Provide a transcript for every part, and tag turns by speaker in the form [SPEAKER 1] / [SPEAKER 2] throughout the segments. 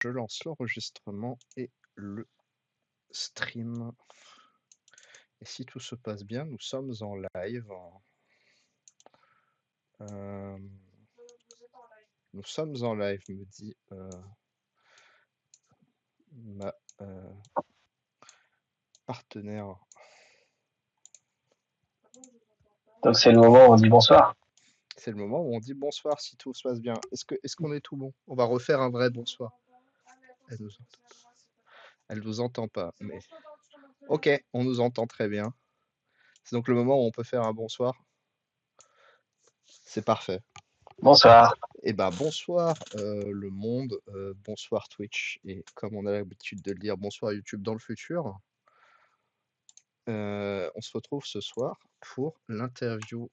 [SPEAKER 1] Je lance l'enregistrement et le stream. Et si tout se passe bien, nous sommes en live. Nous sommes en live, me dit ma partenaire.
[SPEAKER 2] Donc c'est le moment où on dit bonsoir.
[SPEAKER 1] C'est le moment où on dit bonsoir si tout se passe bien. Est-ce qu'on est tout bon? On va refaire un vrai bonsoir. Elle nous entend pas, mais ok, on nous entend très bien. C'est donc le moment où on peut faire un bonsoir. C'est parfait.
[SPEAKER 2] Bonsoir.
[SPEAKER 1] Eh ben bonsoir le monde, bonsoir Twitch, et comme on a l'habitude de le dire, bonsoir YouTube dans le futur. On se retrouve ce soir pour l'interview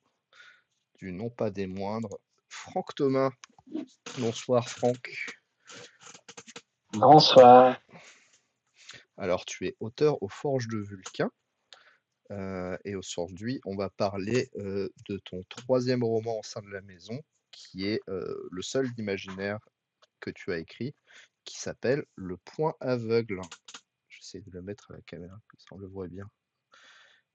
[SPEAKER 1] du non pas des moindres, Franck Thomas. Bonsoir Franck.
[SPEAKER 2] Bonsoir.
[SPEAKER 1] Alors tu es auteur aux Forges de Vulcain, et aujourd'hui on va parler de ton troisième roman au sein de la maison, qui est le seul d'imaginaire que tu as écrit, qui s'appelle Le Point Aveugle. J'essaie de le mettre à la caméra, comme ça on le voit bien.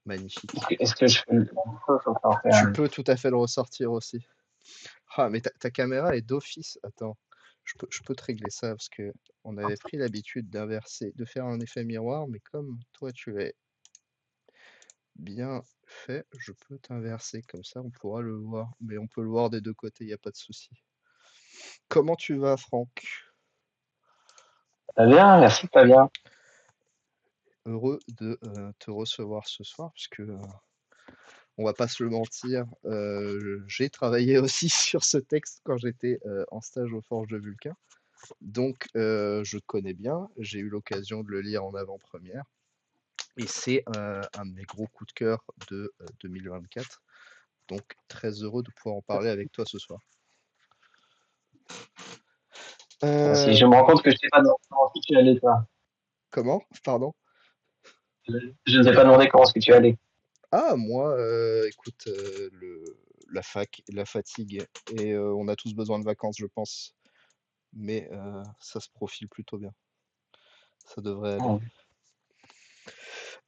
[SPEAKER 1] Magnifique.
[SPEAKER 2] Est-ce que je peux le
[SPEAKER 1] Tu peux tout à fait le ressortir aussi. Ah, mais ta caméra est d'office. Attends, je peux te régler ça parce que on avait pris l'habitude d'inverser, de faire un effet miroir, mais comme toi tu es bien fait, je peux t'inverser comme ça, on pourra le voir. Mais on peut le voir des deux côtés, il n'y a pas de souci. Comment tu vas, Franck?
[SPEAKER 2] Très bien, merci, très bien.
[SPEAKER 1] Heureux de te recevoir ce soir, puisque on va pas se le mentir, j'ai travaillé aussi sur ce texte quand j'étais en stage aux Forges de Vulcain. Donc, je connais bien, j'ai eu l'occasion de le lire en avant-première. Et c'est un de mes gros coups de cœur de 2024. Donc, très heureux de pouvoir en parler avec toi ce soir.
[SPEAKER 2] Si je me rends compte que je t'ai pas demandé comment est-ce que tu allais, toi.
[SPEAKER 1] Comment? Pardon?
[SPEAKER 2] Je ne t'ai pas demandé comment est-ce que tu allais.
[SPEAKER 1] Ah, moi, écoute, la fac, la fatigue, et on a tous besoin de vacances, je pense. Mais ça se profile plutôt bien. Ça devrait aller.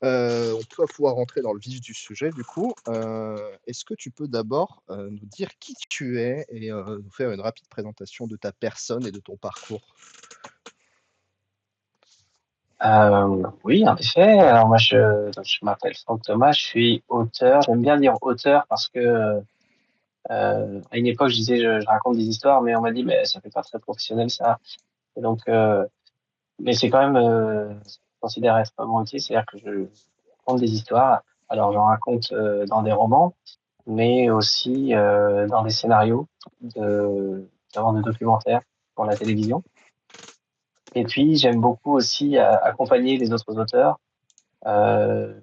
[SPEAKER 1] On va pouvoir rentrer dans le vif du sujet, du coup. Est-ce que tu peux d'abord nous dire qui tu es et nous faire une rapide présentation de ta personne et de ton parcours?
[SPEAKER 2] Oui, en effet. Alors moi, je m'appelle Franck Thomas, je suis auteur. J'aime bien dire auteur parce que à une époque, je disais je raconte des histoires, mais on m'a dit mais ça fait pas très professionnel ça. Et donc, mais c'est quand même, je considère être mon métier, c'est-à-dire que je raconte des histoires. Alors j'en raconte dans des romans, mais aussi dans des scénarios, notamment de documentaires pour la télévision. Et puis j'aime beaucoup aussi accompagner les autres auteurs euh,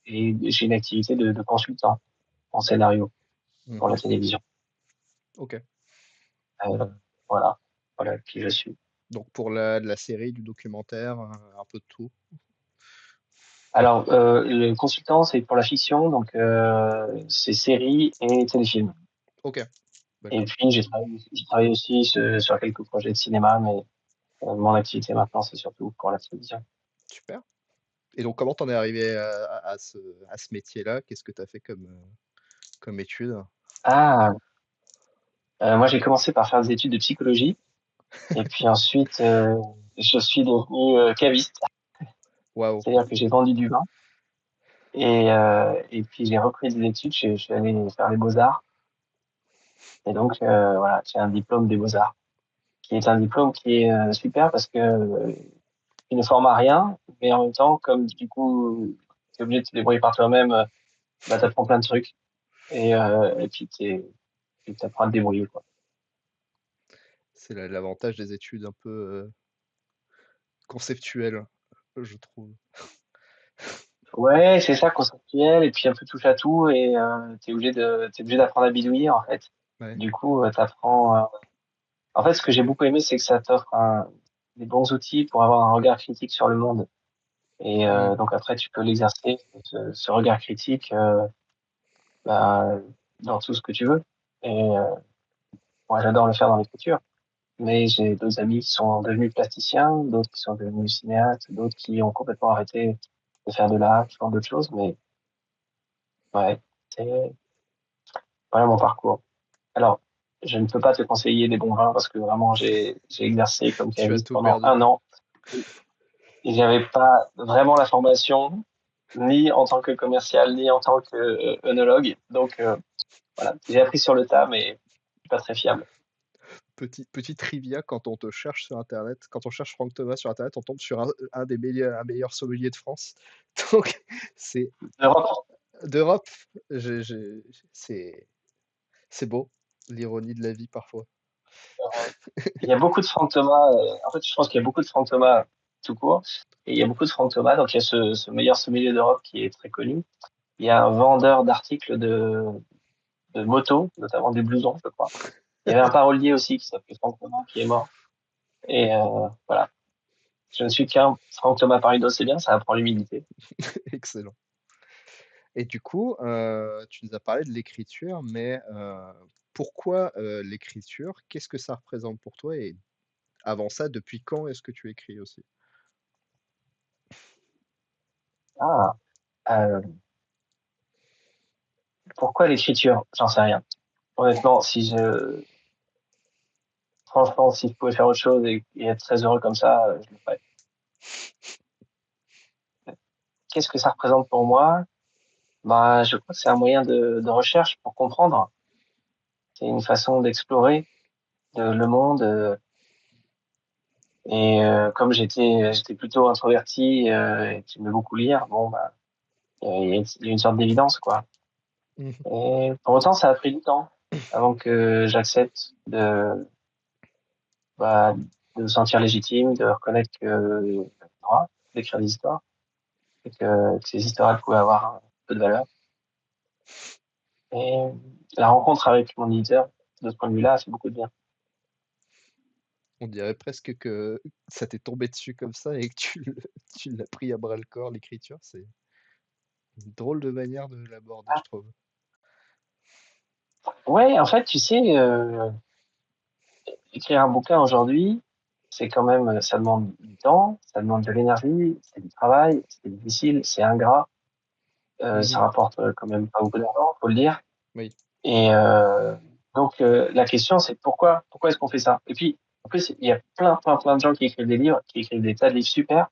[SPEAKER 2] et j'ai une activité de consultant en scénario pour la
[SPEAKER 1] Mhm.
[SPEAKER 2] télévision.
[SPEAKER 1] Ok.
[SPEAKER 2] Euh, voilà, voilà qui je suis.
[SPEAKER 1] Donc pour de la série, du documentaire, un peu de tout.
[SPEAKER 2] Alors le consultant c'est pour la fiction, donc c'est séries et téléfilms.
[SPEAKER 1] Ok,
[SPEAKER 2] Et
[SPEAKER 1] d'accord.
[SPEAKER 2] puis j'ai travaillé aussi sur quelques projets de cinéma, mais mon activité maintenant c'est surtout pour la télévision.
[SPEAKER 1] Super. Et donc comment t'en es arrivé à ce métier-là? Qu'est-ce que tu as fait comme étude?
[SPEAKER 2] Ah, moi j'ai commencé par faire des études de psychologie et puis ensuite je suis devenu caviste,
[SPEAKER 1] Waouh.
[SPEAKER 2] c'est-à-dire que j'ai vendu du vin et puis j'ai repris des études, je suis allé faire les beaux-arts et donc voilà, j'ai un diplôme des beaux-arts qui est un diplôme qui est super parce que il ne forme à rien, mais en même temps comme du coup tu es obligé de te débrouiller par toi-même, bah t'apprends plein de trucs et puis tu apprends à te débrouiller quoi.
[SPEAKER 1] C'est l'avantage des études un peu conceptuelles, je trouve.
[SPEAKER 2] Ouais, c'est ça, conceptuel, et puis un peu touche à tout, et t'es obligé d'apprendre à bidouiller, en fait.
[SPEAKER 1] Ouais.
[SPEAKER 2] Du coup, t'apprends. En fait, ce que j'ai beaucoup aimé, c'est que ça t'offre des bons outils pour avoir un regard critique sur le monde. Et
[SPEAKER 1] Mm.
[SPEAKER 2] donc après, tu peux l'exercer, ce regard critique, bah, dans tout ce que tu veux. Et moi, j'adore le faire dans l'écriture. mais j'ai d'autres amis qui sont devenus plasticiens, d'autres qui sont devenus cinéastes, d'autres qui ont complètement arrêté de faire de l'art, qui font d'autres choses, mais ouais, c'est voilà mon parcours. Alors, je ne peux pas te conseiller des bons vins parce que vraiment j'ai exercé comme
[SPEAKER 1] Tu as
[SPEAKER 2] caviste
[SPEAKER 1] tout
[SPEAKER 2] pendant
[SPEAKER 1] perdu.
[SPEAKER 2] un an et j'avais pas vraiment la formation ni en tant que commercial ni en tant que œnologue. Donc voilà, j'ai appris sur le tas, mais pas très fiable.
[SPEAKER 1] Petit trivia, quand on te cherche sur internet, quand on cherche Franck Thomas sur internet, on tombe sur un meilleurs sommeliers de France. Donc c'est
[SPEAKER 2] L'Europe,
[SPEAKER 1] d'Europe, j'ai c'est beau, l'ironie de la vie parfois.
[SPEAKER 2] il y a beaucoup de Franck Thomas. En fait, je pense qu'il y a beaucoup de Franck Thomas tout court. Et il y a beaucoup de Franck Thomas. Donc, il y a ce meilleur sommelier d'Europe qui est très connu. Il y a un vendeur d'articles de moto, notamment des blousons, je crois. Il y avait un parolier aussi qui s'appelait Franck Thomas, qui est mort. Et voilà. Je ne suis qu'un Franck Thomas Parido, c'est bien, ça apprend l'humilité.
[SPEAKER 1] Excellent. Et du coup, tu nous as parlé de l'écriture, mais pourquoi, l'écriture? Qu'est-ce que ça représente pour toi? Et avant ça, depuis quand est-ce que tu écris aussi?
[SPEAKER 2] Ah, euh, pourquoi l'écriture? J'en sais rien. Honnêtement, franchement, si je pouvais faire autre chose et être très heureux comme ça, je le ferais. Qu'est-ce que ça représente pour moi? Bah, je crois que c'est un moyen de recherche pour comprendre. C'est une façon d'explorer le monde. Et j'étais plutôt introverti et que j'aimais beaucoup lire, bon, bah, il y a une sorte d'évidence, quoi.
[SPEAKER 1] Mmh.
[SPEAKER 2] Et pour autant, ça a pris du temps avant que j'accepte bah, de me sentir légitime, de reconnaître que j'ai le droit d'écrire des histoires et que ces histoires elles pouvaient avoir un peu de valeur. Et la rencontre avec mon éditeur, de ce point de vue-là, a fait beaucoup de bien.
[SPEAKER 1] On dirait presque que ça t'est tombé dessus comme ça et que tu l'as pris à bras le corps, l'écriture. C'est une drôle de manière de l'aborder, je trouve.
[SPEAKER 2] Ouais, en fait, tu sais, écrire un bouquin aujourd'hui, c'est quand même, ça demande du temps, ça demande de l'énergie, c'est du travail, c'est difficile, c'est ingrat, ça
[SPEAKER 1] Mmh.
[SPEAKER 2] rapporte quand même pas beaucoup d'argent, faut le dire.
[SPEAKER 1] Oui.
[SPEAKER 2] Et donc la question c'est pourquoi est-ce qu'on fait ça? Et puis en plus il y a plein de gens qui écrivent des livres, qui écrivent des tas de livres super.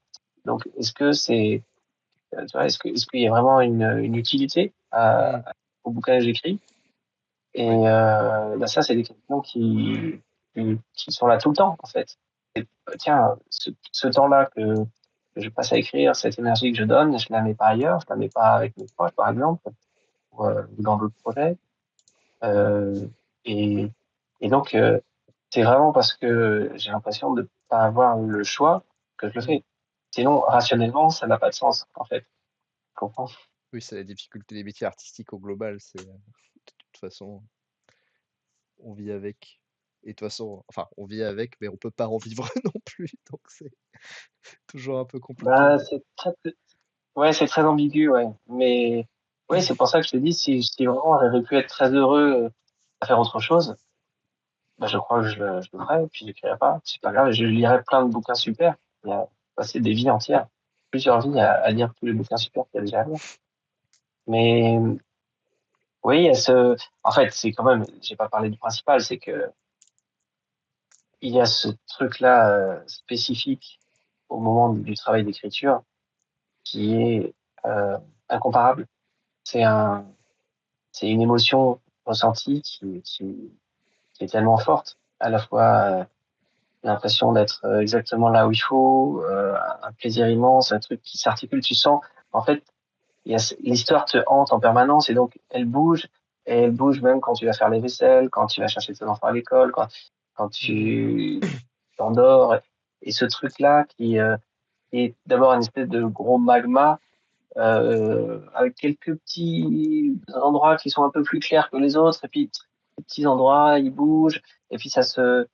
[SPEAKER 2] Donc est-ce que tu vois, est-ce qu'il y a vraiment une utilité
[SPEAKER 1] Mmh.
[SPEAKER 2] au bouquin que j'écris? Et
[SPEAKER 1] Oui.
[SPEAKER 2] bah ça c'est des questions qui sont là tout le temps en fait. Tiens, ce temps-là que je passe à écrire, cette énergie que je donne, je la mets pas ailleurs, je la mets pas avec mes proches, par exemple, ou dans d'autres projets. Euh, et, et donc, c'est vraiment parce que j'ai l'impression de pas avoir le choix que je le
[SPEAKER 1] Mmh.
[SPEAKER 2] fais. Sinon, rationnellement, ça n'a pas de sens, en fait. Tu comprends?
[SPEAKER 1] Oui, c'est la difficulté des métiers artistiques au global, c'est, de toute façon, on vit avec. Et de toute façon, enfin, on vit avec, mais on peut pas en vivre non plus, donc c'est toujours un peu compliqué.
[SPEAKER 2] Bah, ouais, c'est très ambigu, ouais. Mais, ouais, c'est pour ça que je te dis, si vraiment j'avais pu être très heureux à faire autre chose, bah, je crois que je le ferais, puis j'écrirais pas. C'est pas grave, je lirais plein de bouquins super. Il y a passé des vies entières, plusieurs vies à lire tous les bouquins super qu'il y a déjà à lire. Mais, oui, en fait, c'est quand même, j'ai pas parlé du principal, c'est que il y a ce truc-là, spécifique au moment du travail d'écriture qui est, incomparable. C'est un, c'est une émotion ressentie qui est tellement forte. À la fois, l'impression d'être exactement là où il faut, un plaisir immense, un truc qui s'articule. Tu sens, en fait, l'histoire te hante en permanence et donc et elle bouge même quand tu vas faire les vaisselles, quand tu vas chercher tes enfants à l'école, quand
[SPEAKER 1] Mmh.
[SPEAKER 2] tu t'endors. Et ce truc-là qui est d'abord une espèce de gros magma avec quelques petits endroits qui sont un peu plus clairs que les autres, et puis les petits endroits, ils bougent, et puis ça se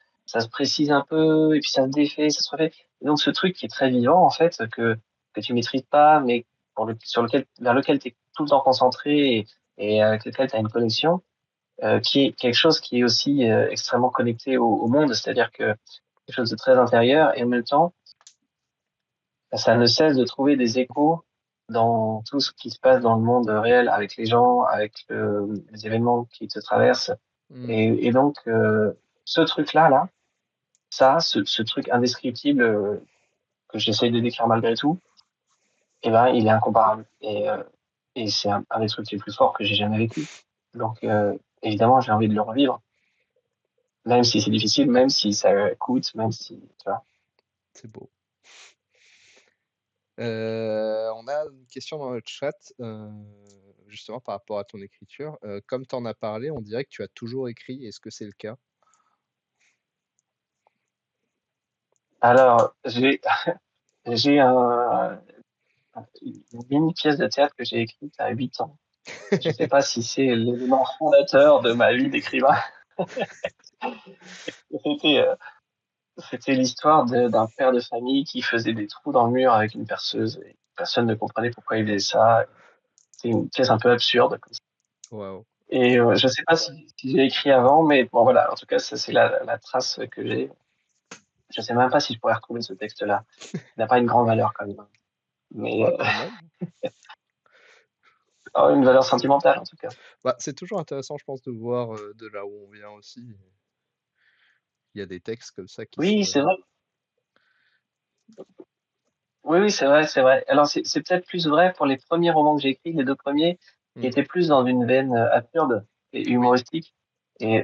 [SPEAKER 2] précise un peu, et puis ça se défait, ça se refait. Et donc ce truc qui est très vivant, en fait, que tu maîtrises pas, mais vers lequel tu es tout le temps concentré et avec lequel tu as une connexion, qui est quelque chose qui est aussi extrêmement connecté au monde, c'est-à-dire que quelque chose de très intérieur et en même temps, ça ne cesse de trouver des échos dans tout ce qui se passe dans le monde réel avec les gens, avec les événements qui te traversent.
[SPEAKER 1] Mmh.
[SPEAKER 2] Et donc, ce truc-là, ce truc indescriptible que j'essaye de décrire malgré tout, eh ben, il est incomparable. Et c'est un des trucs les plus forts que j'ai jamais vécu. Donc, évidemment, j'ai envie de le revivre, même si c'est difficile, même si ça coûte, même si, tu vois.
[SPEAKER 1] C'est beau. On a une question dans le chat, justement par rapport à ton écriture. Comme tu en as parlé, on dirait que tu as toujours écrit. Est-ce que c'est le cas?
[SPEAKER 2] Alors, j'ai une mini pièce de théâtre que j'ai écrite à 8 ans. Je sais pas si c'est l'élément fondateur de ma vie d'écrivain. C'était, euh, C'était l'histoire d'un père de famille qui faisait des trous dans le mur avec une perceuse et personne ne comprenait pourquoi il faisait ça. C'est une pièce un peu absurde comme ça.
[SPEAKER 1] Waouh!
[SPEAKER 2] Et je sais pas si j'ai écrit avant, mais bon voilà, en tout cas, ça c'est la trace que j'ai. Je sais même pas si je pourrais retrouver ce texte-là. Il n'a pas une grande valeur quand même, hein. Mais
[SPEAKER 1] Ouais, quand même.
[SPEAKER 2] une valeur sentimentale en tout cas.
[SPEAKER 1] Bah, c'est toujours intéressant, je pense, de voir, de là où on vient aussi. Il y a des textes comme ça qui se
[SPEAKER 2] Oui, c'est vrai. Oui, oui, c'est vrai, c'est vrai. Alors c'est peut-être plus vrai pour les premiers romans que j'ai écrits, les 2 premiers, qui
[SPEAKER 1] mmh,
[SPEAKER 2] étaient plus dans une veine, absurde et
[SPEAKER 1] oui.
[SPEAKER 2] humoristique. Et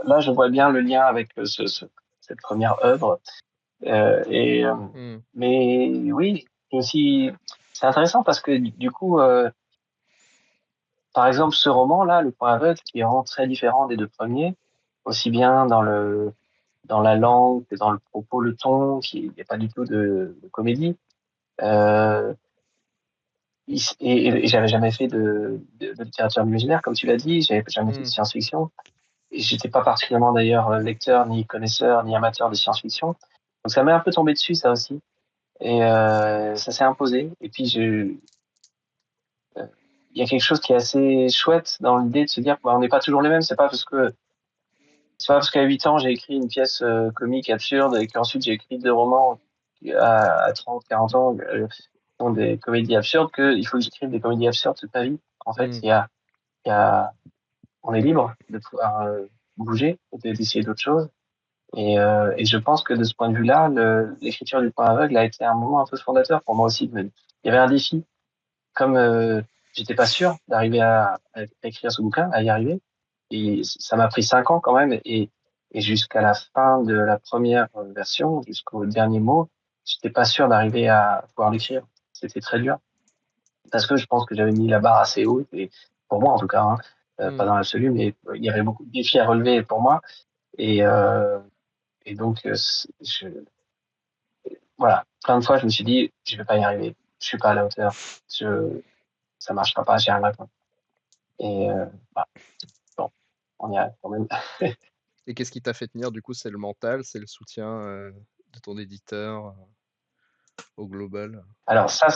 [SPEAKER 2] là, je vois bien le lien avec, cette première œuvre. Et
[SPEAKER 1] Mmh,
[SPEAKER 2] mais oui, aussi c'est intéressant parce que du coup, par exemple, ce roman-là, Le Point aveugle, qui est vraiment très différent des 2 premiers, aussi bien dans la langue que dans le propos, le ton, qui il y a pas du tout de comédie. Heu et j'avais jamais fait de littérature imaginaire, comme tu l'as dit, j'avais jamais fait de
[SPEAKER 1] mmh,
[SPEAKER 2] science-fiction. Et j'étais pas particulièrement d'ailleurs lecteur, ni connaisseur, ni amateur de science-fiction. Donc ça m'est un peu tombé dessus, ça aussi. Et ça s'est imposé. Et puis il y a quelque chose qui est assez chouette dans l'idée de se dire, bah, on n'est pas toujours les mêmes. C'est pas parce qu'à 8 ans j'ai écrit une pièce comique absurde et qu'ensuite j'ai écrit 2 romans à 30, 40 ans sont des comédies absurdes qu'il faut que j'écrive des comédies absurdes toute ma vie. En fait,
[SPEAKER 1] mmh,
[SPEAKER 2] il y a on est libre de pouvoir bouger et d'essayer d'autres choses. Et je pense que de ce point de vue-là, l'écriture du point aveugle a été un moment un peu fondateur pour moi aussi. Il y avait un défi, comme j'étais pas sûr d'arriver à écrire ce bouquin, à y arriver. Et ça m'a pris 5 ans quand même. Et jusqu'à la fin de la première version, jusqu'au dernier mot, j'étais pas sûr d'arriver à pouvoir l'écrire. C'était très dur parce que je pense que j'avais mis la barre assez haut, et pour moi en tout cas, hein, pas
[SPEAKER 1] mmh.
[SPEAKER 2] dans l'absolu, mais il y avait beaucoup de défis à relever pour moi. Et, donc, voilà, plein de fois, je me suis dit, je vais pas y arriver, je suis pas à la hauteur, ça marchera pas, j'y arriverai pas. Et bah, bon, on y arrive quand même.
[SPEAKER 1] Et qu'est-ce qui t'a fait tenir du coup? C'est le mental, c'est le soutien, de ton éditeur, au global?
[SPEAKER 2] Alors ça,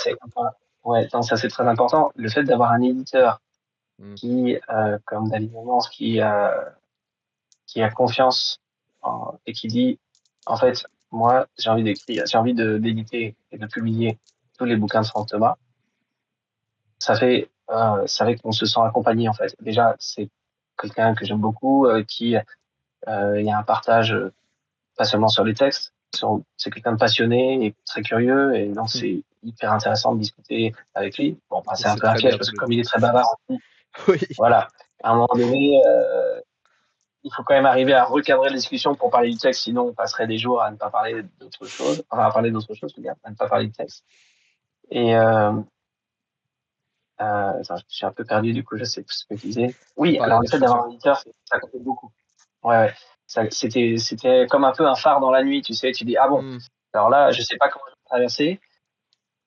[SPEAKER 2] ouais, non, ça c'est très important. Le fait d'avoir un éditeur
[SPEAKER 1] Mmh,
[SPEAKER 2] qui, comme David Momans, qui a confiance et qui dit, en fait, moi, j'ai envie d'écrire, j'ai envie d'éditer et de publier tous les bouquins de Franck Thomas. Ça fait qu'on se sent accompagné, en fait. Déjà, c'est quelqu'un que j'aime beaucoup, il y a un partage, pas seulement sur les textes, c'est quelqu'un de passionné et très curieux, et donc
[SPEAKER 1] mmh.
[SPEAKER 2] c'est hyper intéressant de discuter avec lui. Bon, bah,
[SPEAKER 1] Et
[SPEAKER 2] c'est un
[SPEAKER 1] c'est
[SPEAKER 2] peu un
[SPEAKER 1] très
[SPEAKER 2] piège
[SPEAKER 1] bien
[SPEAKER 2] parce
[SPEAKER 1] de
[SPEAKER 2] que
[SPEAKER 1] le
[SPEAKER 2] comme il
[SPEAKER 1] dire.
[SPEAKER 2] est très bavard aussi,
[SPEAKER 1] Oui,
[SPEAKER 2] voilà. À un moment donné, il faut quand même arriver à recadrer la discussion pour parler du texte, sinon on passerait des jours à ne pas parler d'autre chose, enfin à parler d'autre chose, je veux dire, à ne pas parler du texte. Et attends, je suis un peu perdu, du coup, je sais plus ce que je disais.
[SPEAKER 1] tu
[SPEAKER 2] Oui,
[SPEAKER 1] parlais
[SPEAKER 2] alors le
[SPEAKER 1] des
[SPEAKER 2] fait d'avoir
[SPEAKER 1] soutiens.
[SPEAKER 2] un éditeur, ça compte beaucoup. Ouais, ouais. C'était comme un peu un phare dans la nuit, tu sais. Tu dis, ah bon,
[SPEAKER 1] Mmh,
[SPEAKER 2] alors là, je sais pas comment je vais traverser,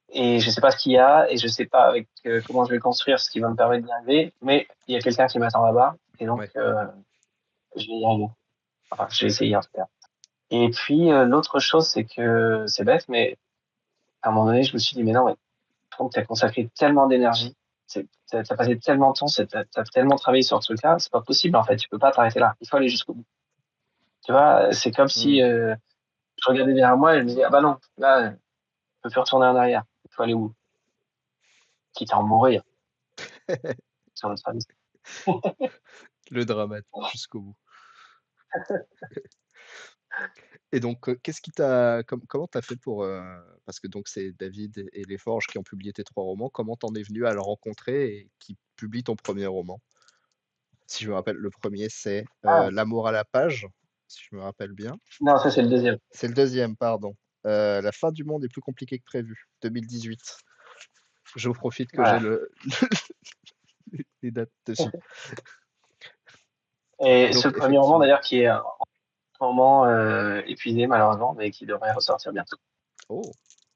[SPEAKER 2] et je sais pas ce qu'il y a, et je sais pas avec comment je vais construire ce qui va me permettre d'y arriver, mais il y a quelqu'un qui m'attend là-bas, et donc
[SPEAKER 1] ouais.
[SPEAKER 2] je vais y arriver. Enfin, je vais essayer en tout cas. Et puis l'autre chose, c'est que c'est bête, mais à un moment donné, je me suis dit, mais non, mais tu as consacré tellement d'énergie. tu passé tellement de temps, tu tellement travaillé sur ce truc-là, c'est pas possible, en fait. Tu peux pas t'arrêter là. Il faut aller jusqu'au bout. Tu vois, c'est comme si
[SPEAKER 1] Mmh.
[SPEAKER 2] je regardais derrière moi et je me disais, ah bah non, là, je peux plus retourner en arrière. Il faut aller où? Quitte à en mourir sur notre avis.
[SPEAKER 1] Le drama jusqu'au bout. Et donc, qu'est-ce qui t'a comment t'as fait pour, parce que donc c'est David et Les Forges qui ont publié tes 3 romans. Comment t'en es venu à le rencontrer et qui publie ton premier roman? Si je me rappelle, le premier c'est,
[SPEAKER 2] Ah,
[SPEAKER 1] L'amour à la page, si je me rappelle bien.
[SPEAKER 2] non, ça c'est le deuxième.
[SPEAKER 1] C'est le deuxième, pardon. La fin du monde est plus compliquée que prévu, 2018. Je profite que j'ai
[SPEAKER 2] Voilà.
[SPEAKER 1] le les dates dessus. Et
[SPEAKER 2] Et ce
[SPEAKER 1] donc
[SPEAKER 2] premier roman
[SPEAKER 1] effectivement.
[SPEAKER 2] d'ailleurs qui est en ce moment épuisé malheureusement, mais qui devrait ressortir bientôt.
[SPEAKER 1] Oh,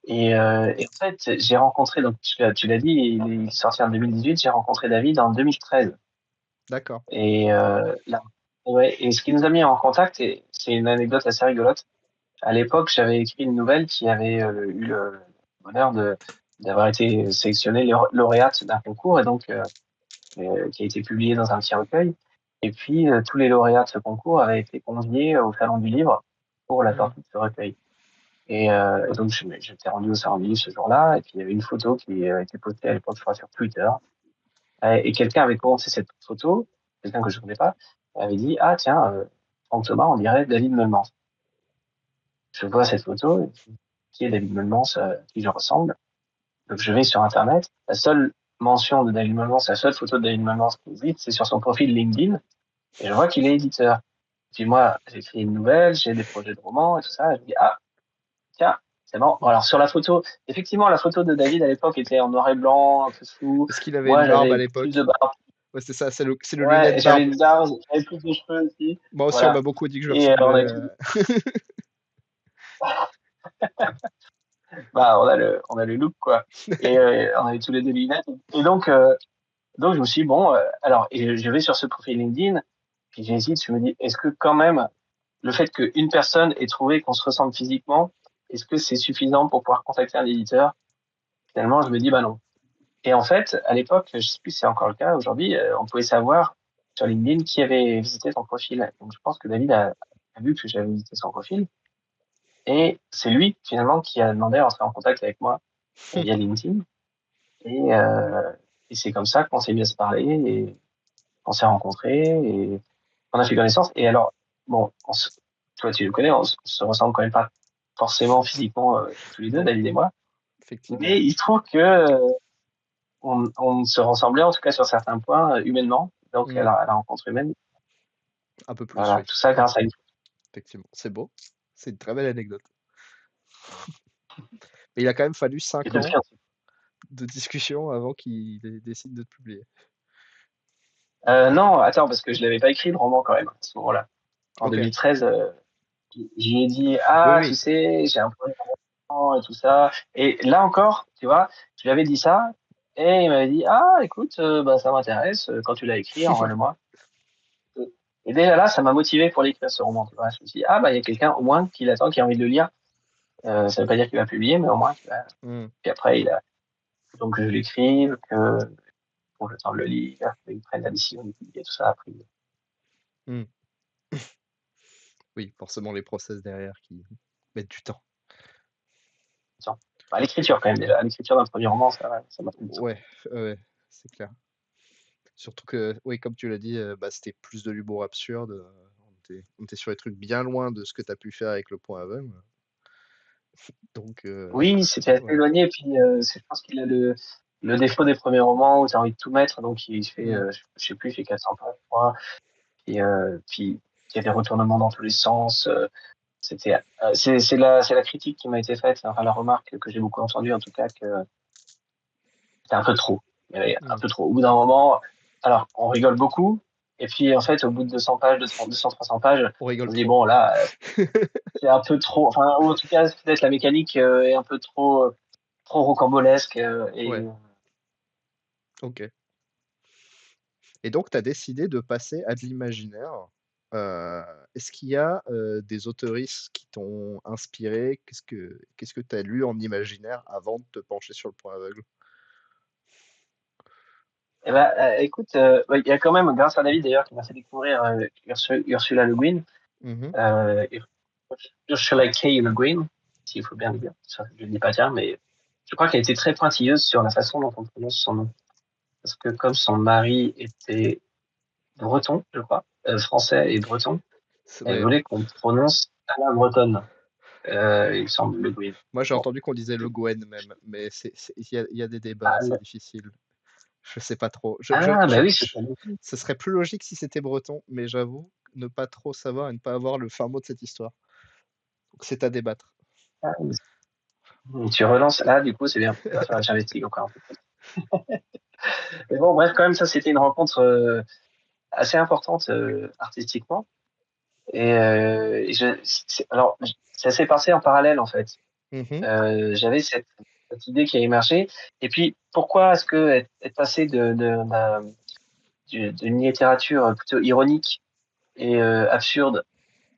[SPEAKER 2] Et en fait, j'ai rencontré, donc tu l'as dit, il est sorti en 2018, j'ai rencontré David en 2013.
[SPEAKER 1] d'accord.
[SPEAKER 2] Et là, ouais, et ce qui nous a mis en contact, et c'est une anecdote assez rigolote. À l'époque, j'avais écrit une nouvelle qui avait eu le bonheur d'avoir été sélectionnée lauréate d'un concours et donc qui a été publiée dans un petit recueil. Et puis tous les lauréats de ce concours avaient été conviés au Salon du Livre pour la
[SPEAKER 1] Mmh.
[SPEAKER 2] sortie de ce recueil. Et donc j'étais rendu au Salon du Livre ce jour-là, et puis il y avait une photo qui a été postée à l'époque, je crois, sur Twitter. Et quelqu'un avait commenté cette photo, quelqu'un que je ne connais pas, avait dit, ah tiens, Franck Thomas, on dirait David Melmans. Je vois cette photo, et je dis, qui est David Melmans, à qui je ressemble. Donc je vais sur Internet. La seule mention de David Melmans, la seule photo de David Melmans qui existe, c'est sur son profil LinkedIn. Et je vois qu'il est éditeur. Puis moi, j'ai écrit une nouvelle, j'ai des projets de romans et tout ça. Et je dis, ah, tiens, c'est bon. Bon, alors sur la photo, effectivement, la photo de David à l'époque était en noir et blanc, un peu flou.
[SPEAKER 1] Est-ce qu'il avait
[SPEAKER 2] Moi,
[SPEAKER 1] une barbe à
[SPEAKER 2] j'avais plus de
[SPEAKER 1] l'époque?
[SPEAKER 2] barbe.
[SPEAKER 1] Ouais, c'est ça, c'est le
[SPEAKER 2] Ouais,
[SPEAKER 1] lunettes barbe.
[SPEAKER 2] j'avais une barbe, j'avais plus de cheveux aussi.
[SPEAKER 1] Moi aussi, on m'a
[SPEAKER 2] Voilà.
[SPEAKER 1] beaucoup dit que je
[SPEAKER 2] Et
[SPEAKER 1] ressemblais,
[SPEAKER 2] on a bah, on a le look, quoi. Et on avait tous les deux des lunettes. Et donc je me suis dit, bon, alors, et je vais sur ce profil LinkedIn, puis j'hésite, je me dis, est-ce que quand même, le fait qu'une personne ait trouvé qu'on se ressemble physiquement, est-ce que c'est suffisant pour pouvoir contacter un éditeur? Finalement, je me dis, bah non. Et en fait, à l'époque, je sais plus si c'est encore le cas aujourd'hui, on pouvait savoir sur LinkedIn qui avait visité son profil. Donc je pense que David a vu que j'avais visité son profil. Et c'est lui, finalement, qui a demandé à entrer en contact avec moi via LinkedIn. Et, euh, et c'est comme ça qu'on s'est mis à se parler et qu'on s'est rencontrés et on a fait connaissance. Et alors, bon, toi tu le connais, on se ressemble quand même pas forcément physiquement tous les deux,
[SPEAKER 1] Non,
[SPEAKER 2] David et moi.
[SPEAKER 1] effectivement,
[SPEAKER 2] Mais il se trouve que on se ressemblait en tout cas sur certains points humainement. Donc
[SPEAKER 1] mmh,
[SPEAKER 2] à la rencontre humaine,
[SPEAKER 1] un peu plus,
[SPEAKER 2] voilà,
[SPEAKER 1] oui,
[SPEAKER 2] tout ça grâce à une.
[SPEAKER 1] effectivement. C'est beau, c'est une très belle anecdote. Mais il a quand même fallu
[SPEAKER 2] Et
[SPEAKER 1] 5
[SPEAKER 2] depuis,
[SPEAKER 1] ans de discussion avant qu'il décide de te publier.
[SPEAKER 2] non, attends, parce que je l'avais pas écrit le roman quand même à ce moment-là. En
[SPEAKER 1] OK.
[SPEAKER 2] 2013, je lui ai dit,
[SPEAKER 1] Oui,
[SPEAKER 2] ah, tu
[SPEAKER 1] oui.
[SPEAKER 2] sais, j'ai un projet et tout ça. Et là encore, tu vois, je lui avais dit ça, et il m'avait dit, ah, écoute, bah, ça m'intéresse, quand tu l'as écrit, envoie-le-moi. Et déjà là, ça m'a motivé pour l'écrire, ce roman, tu vois. Je me suis dit, ah, bah, il y a quelqu'un, au moins, qui l'attend, qui a envie de le lire. Ça veut pas dire qu'il va publier, mais au moins,
[SPEAKER 1] Mmh,
[SPEAKER 2] puis après, donc, je l'écrive, pour le temps de le lire, qu'il prenne la décision de publier tout ça après.
[SPEAKER 1] mmh. Oui, forcément les process derrière qui mettent du temps.
[SPEAKER 2] Tiens. Bah, l'écriture, quand même, déjà. L'écriture d'un premier roman, ça m'a pris du temps.
[SPEAKER 1] Ouais, ouais, c'est clair. Surtout que, oui, comme tu l'as dit, bah, c'était plus de l'humour absurde, on était sur des trucs bien loin de ce que tu as pu faire avec Le Point Aveugle, donc
[SPEAKER 2] Oui, c'était assez
[SPEAKER 1] ouais.
[SPEAKER 2] éloigné. Puis, je pense qu'il a le défaut des premiers romans où tu as envie de tout mettre. Donc, il fait,
[SPEAKER 1] Mmh.
[SPEAKER 2] je sais plus, il fait 400 pages, je crois. Puis, il y a des retournements dans tous les sens. C'est la critique qui m'a été faite, enfin, la remarque que j'ai beaucoup entendue, en tout cas, que c'était un peu trop. Il y avait un
[SPEAKER 1] Mmh.
[SPEAKER 2] peu trop. Au bout d'un moment, alors, on rigole beaucoup. Et puis, en fait, au bout de 200 pages, 200, 300 pages,
[SPEAKER 1] On
[SPEAKER 2] on
[SPEAKER 1] rigole
[SPEAKER 2] se dit,
[SPEAKER 1] trop.
[SPEAKER 2] bon, là, c'est un peu trop, enfin, ou en tout cas, peut-être la mécanique est un peu trop rocambolesque
[SPEAKER 1] Ouais, OK, et donc tu as décidé de passer à de l'imaginaire. Heu, Est-ce qu'il y a, des autoristes qui t'ont inspiré? Qu'est-ce que tu as lu en imaginaire avant de te pencher sur Le Point Aveugle?
[SPEAKER 2] Écoute, ouais, il y a quand même, grâce à David d'ailleurs, qui m'a fait découvrir Ursula Le Guin,
[SPEAKER 1] Mhm.
[SPEAKER 2] Ur- Ursula K. Le Guin, s'il faut bien le dire. Ça, je ne dis pas bien, mais je crois qu'elle était très pointilleuse sur la façon dont on prononce son nom. Parce que comme son mari était breton, je crois, français et breton, elle
[SPEAKER 1] Ouais.
[SPEAKER 2] voulait qu'on prononce à la bretonne, il me semble, Le Guin.
[SPEAKER 1] Moi, j'ai
[SPEAKER 2] Bon.
[SPEAKER 1] entendu qu'on disait Le Gouen même, mais il y a des débats,
[SPEAKER 2] Ah,
[SPEAKER 1] c'est difficile. Je sais pas trop.
[SPEAKER 2] bah oui, c'est ça.
[SPEAKER 1] Ce serait plus logique si c'était breton, mais j'avoue ne pas trop savoir et ne pas avoir le fin mot de cette histoire. Donc c'est à débattre.
[SPEAKER 2] Ah, tu relances là, du coup, c'est bien. Il va falloir que j'investigue encore un peu. Mais bon, bref, quand même, ça, c'était une rencontre assez importante artistiquement. Alors, ça s'est passé en parallèle, en fait.
[SPEAKER 1] Mhm.
[SPEAKER 2] J'avais cette idée qui a émergé. Et puis, pourquoi est-ce que être passé d'une littérature plutôt ironique et absurde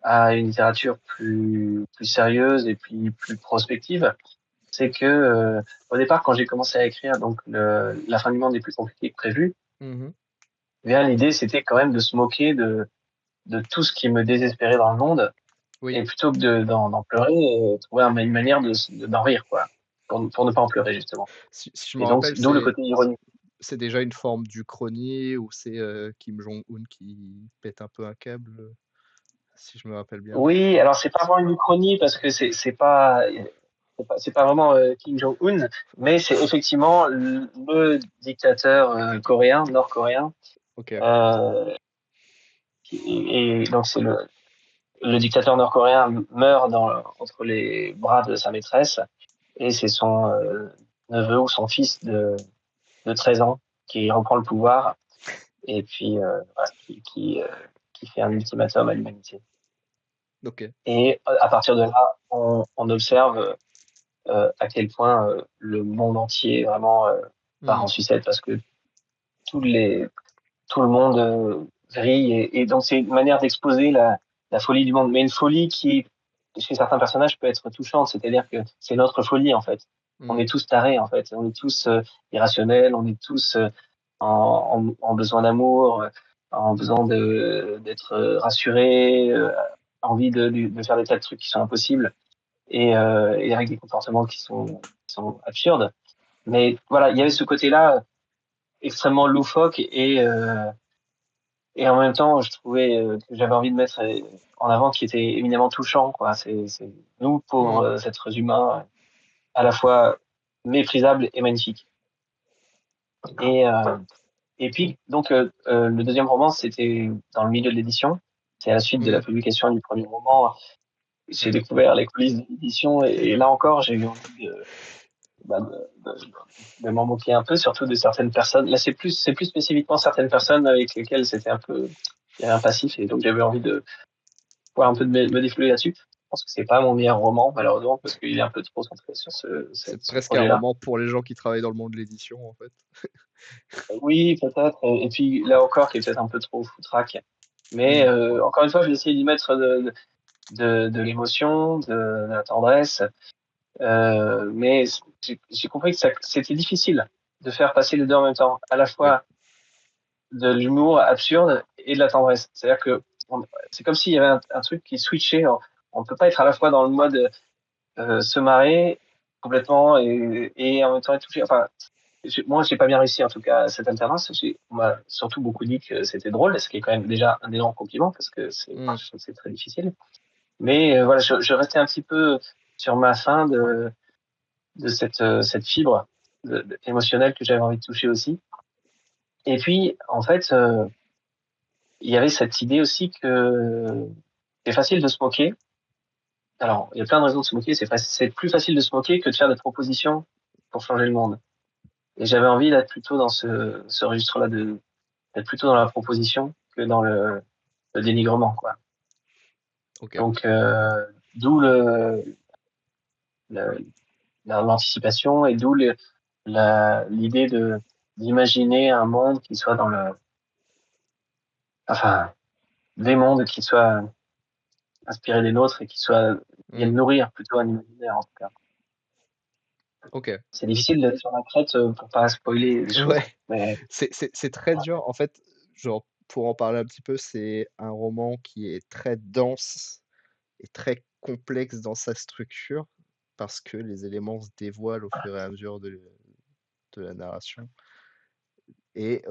[SPEAKER 2] à une littérature plus sérieuse et puis plus prospective, c'est que au départ, quand j'ai commencé à écrire donc La fin du monde est plus compliquée que prévu,
[SPEAKER 1] Mhm.
[SPEAKER 2] eh bien l'idée c'était quand même de se moquer de tout ce qui me désespérait dans le monde
[SPEAKER 1] Oui,
[SPEAKER 2] et plutôt que d'en pleurer, trouver une manière d'en rire quoi, pour ne pas en pleurer justement.
[SPEAKER 1] si je me
[SPEAKER 2] Et donc
[SPEAKER 1] rappelle,
[SPEAKER 2] d'où le côté ironique.
[SPEAKER 1] c'est déjà une forme d'Uchronie ou c'est Kim Jong-un qui pète un peu un câble, si je me rappelle bien.
[SPEAKER 2] Oui, alors c'est pas vraiment une uchronie parce que c'est pas vraiment Kim Jong-un, mais c'est effectivement le dictateur coréen, nord-coréen.
[SPEAKER 1] Ok.
[SPEAKER 2] Euh, et donc c'est le dictateur nord-coréen meurt entre les bras de sa maîtresse et c'est son neveu ou son fils de 13 ans qui reprend le pouvoir et puis voilà, qui fait un ultimatum à l'humanité.
[SPEAKER 1] Ok.
[SPEAKER 2] Et à partir de là, on observe à quel point le monde entier vraiment part
[SPEAKER 1] Hmm.
[SPEAKER 2] en sucette parce que tous les, tout le monde vrille et donc c'est une manière d'exposer la folie du monde, mais une folie qui, chez certains personnages, peut être touchante, c'est-à-dire que c'est notre folie en fait. On
[SPEAKER 1] Hmm.
[SPEAKER 2] est tous tarés en fait, on est tous irrationnels, on est tous en besoin d'amour, en besoin d'être rassurés, envie de faire des tas de trucs qui sont impossibles et avec des comportements qui sont absurdes. Mais voilà, il y avait ce côté-là extrêmement loufoque et en même temps, je trouvais que j'avais envie de mettre en avant qui était éminemment touchant, quoi. C'est nous, pauvres
[SPEAKER 1] Hmm.
[SPEAKER 2] êtres humains, à la fois méprisables et magnifiques. Et, euh, et puis, donc, le deuxième roman, c'était dans le milieu de l'édition. C'est à la suite de la
[SPEAKER 1] Hmm.
[SPEAKER 2] publication du premier roman. J'ai
[SPEAKER 1] Ouais.
[SPEAKER 2] découvert les coulisses de l'édition et là encore, j'ai eu envie bah, de m'en moquer un peu, surtout de certaines personnes. Là, c'est plus spécifiquement certaines personnes avec lesquelles c'était un peu, il y avait un passif et donc j'avais envie de pouvoir un peu de me défouler là-dessus. Je pense que c'est pas mon meilleur roman, malheureusement, parce qu'il est un peu trop centré sur
[SPEAKER 1] C'est
[SPEAKER 2] ce
[SPEAKER 1] presque un
[SPEAKER 2] projet-là.
[SPEAKER 1] roman pour les gens qui travaillent dans le monde de l'édition, en fait.
[SPEAKER 2] Oui, peut-être. Et puis là encore, qui est peut-être un peu trop foutraque. Mais
[SPEAKER 1] Hmm.
[SPEAKER 2] encore une fois, je vais essayer d'y mettre de l'émotion, de la tendresse. Mais j'ai compris que c'était difficile de faire passer les deux en même temps. À la
[SPEAKER 1] Oui.
[SPEAKER 2] fois de l'humour absurde et de la tendresse. C'est-à-dire que c'est comme s'il y avait un truc qui switchait. On peut pas être à la fois dans le mode se marrer complètement et en même temps être touché. Enfin, moi, j'ai pas bien réussi en tout cas cette alternance. On m'a surtout beaucoup dit que c'était drôle, ce qui est quand même déjà un énorme compliment parce que
[SPEAKER 1] Hmm.
[SPEAKER 2] c'est très difficile. Mais voilà, je restais un petit peu sur ma faim de cette fibre émotionnelle que j'avais envie de toucher aussi. Et puis, en fait, il y avait cette idée aussi que c'est facile de se moquer. Alors, il y a plein de raisons de se moquer. C'est plus facile de se moquer que de faire des propositions pour changer le monde. Et j'avais envie d'être plutôt dans ce registre-là, d'être plutôt dans la proposition que dans le dénigrement, quoi.
[SPEAKER 1] Ok.
[SPEAKER 2] Donc, d'où le- l'anticipation et d'où l'idée d'imaginer un monde qui soit enfin, des mondes qui soient inspirés des nôtres et qui viennent
[SPEAKER 1] Hmm.
[SPEAKER 2] nourrir plutôt un imaginaire, en tout cas.
[SPEAKER 1] OK.
[SPEAKER 2] C'est difficile d'être sur la crête, pour pas spoiler des choses,
[SPEAKER 1] Ouais,
[SPEAKER 2] mais
[SPEAKER 1] c'est très dur. En fait, genre, pour en parler un petit peu, c'est un roman qui est très dense et très complexe dans sa structure parce que les éléments se dévoilent au fur et à mesure de la narration et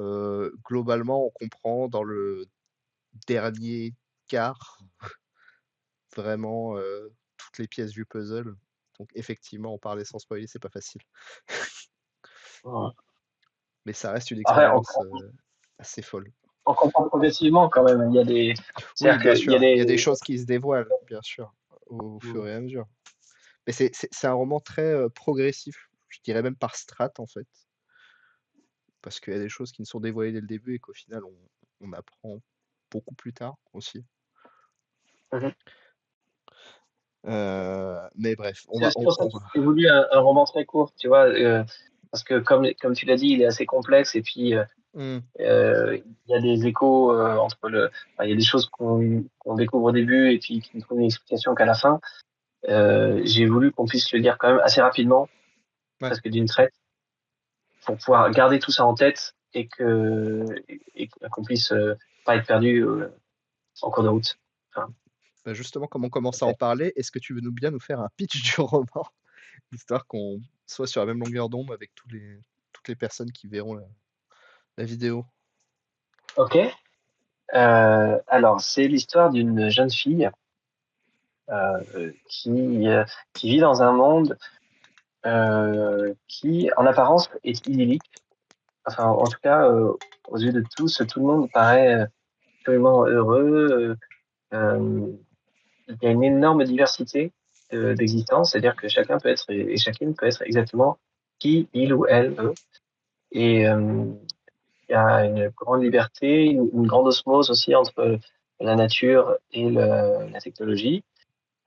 [SPEAKER 1] globalement, on comprend dans le dernier quart vraiment, toutes les pièces du puzzle. Donc effectivement, en parler sans spoiler, c'est pas facile.
[SPEAKER 2] voilà.
[SPEAKER 1] Mais ça reste une
[SPEAKER 2] Après
[SPEAKER 1] expérience, assez folle.
[SPEAKER 2] on comprend progressivement quand même. Il y a des
[SPEAKER 1] Oui,
[SPEAKER 2] c'est-à-dire
[SPEAKER 1] bien
[SPEAKER 2] qu'il y a
[SPEAKER 1] sûr, il y a des
[SPEAKER 2] des
[SPEAKER 1] choses qui se dévoilent, bien sûr, au
[SPEAKER 2] mmh,
[SPEAKER 1] fur et à mesure. Mais c'est un roman très, progressif. Je dirais même par strates, en fait, parce qu'il y a des choses qui ne sont dévoilées dès le début et qu'au final on apprend beaucoup plus tard aussi.
[SPEAKER 2] mmh.
[SPEAKER 1] Mais bref,
[SPEAKER 2] C'est aussi pour ça
[SPEAKER 1] on
[SPEAKER 2] que
[SPEAKER 1] va
[SPEAKER 2] j'ai voulu un roman très court, tu vois? Parce que comme tu l'as dit, il est assez complexe et puis,
[SPEAKER 1] mmh,
[SPEAKER 2] il y a des échos, entre il y a des choses qu'on découvre au début et puis qui ne trouvent une explication qu'à la fin. J'ai voulu qu'on puisse le lire quand même assez rapidement,
[SPEAKER 1] ouais,
[SPEAKER 2] presque d'une traite, pour pouvoir garder tout ça en tête et qu'on puisse, pas être perdu, en cours de route. Enfin,
[SPEAKER 1] bah, justement, comme on commence à en
[SPEAKER 2] OK.
[SPEAKER 1] parler, est-ce que tu veux bien nous faire un pitch du roman? Histoire qu'on soit sur la même longueur d'onde avec toutes les personnes qui verront la vidéo.
[SPEAKER 2] OK, alors c'est l'histoire d'une jeune fille, qui vit dans un monde, qui en apparence est idyllique. Enfin, en tout cas, aux yeux de tous, tout le monde paraît, absolument heureux, il y a une énorme diversité d'existence, c'est-à-dire que chacun peut être et chacune peut être exactement qui il ou elle veut et il y a une grande liberté, une grande osmose aussi entre la nature et la technologie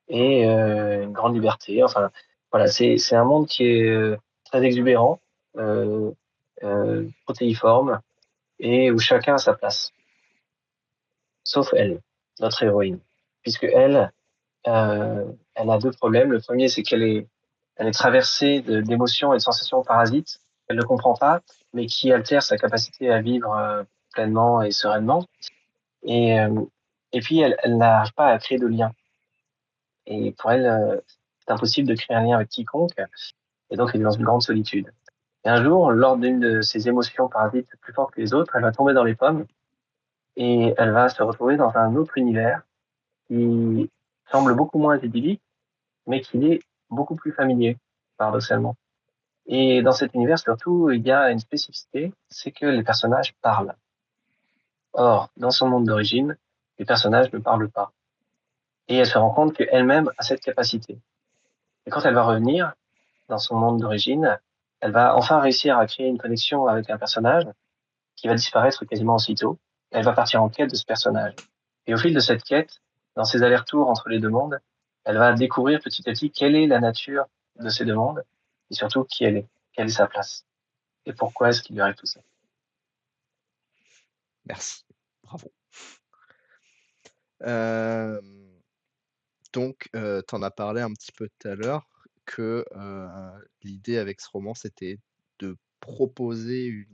[SPEAKER 2] et une grande liberté. Enfin, voilà, c'est un monde qui est, très exubérant, heu protéiforme et où chacun a sa place, sauf elle, notre héroïne. Puisque elle, elle a 2 problèmes. Le premier, c'est elle est traversée d'émotions et de sensations parasites. Elle ne comprend pas, mais qui altèrent sa capacité à vivre, pleinement et sereinement et hem et puis elle n'arrive pas à créer de lien et pour elle, c'est impossible de créer un lien avec quiconque et donc elle est dans une grande solitude et un jour, lors d'une de ces émotions parasites plus fortes que les autres, elle va tomber dans les pommes et elle va se retrouver dans un autre univers qui semble beaucoup moins idyllique, mais qui est beaucoup plus familier, paradoxalement. Et dans cet univers, surtout, il y a une spécificité, c'est que les personnages parlent. Or, dans son monde d'origine, les personnages ne parlent pas. Et elle se rend compte qu'elle-même a cette capacité. Et quand elle va revenir dans son monde d'origine, elle va enfin réussir à créer une connexion avec un personnage qui va disparaître quasiment aussitôt. Elle va partir en quête de ce personnage. Et au fil de cette quête, dans ses allers-retours entre les deux mondes, elle va découvrir petit à petit quelle est la nature de ces deux mondes et surtout qui elle est, quelle est sa place et pourquoi est-ce qu'il lui arrive tout ça.
[SPEAKER 1] Merci, bravo. Hem, donc tu en as parlé un petit peu tout à l'heure que, l'idée avec ce roman, c'était de proposer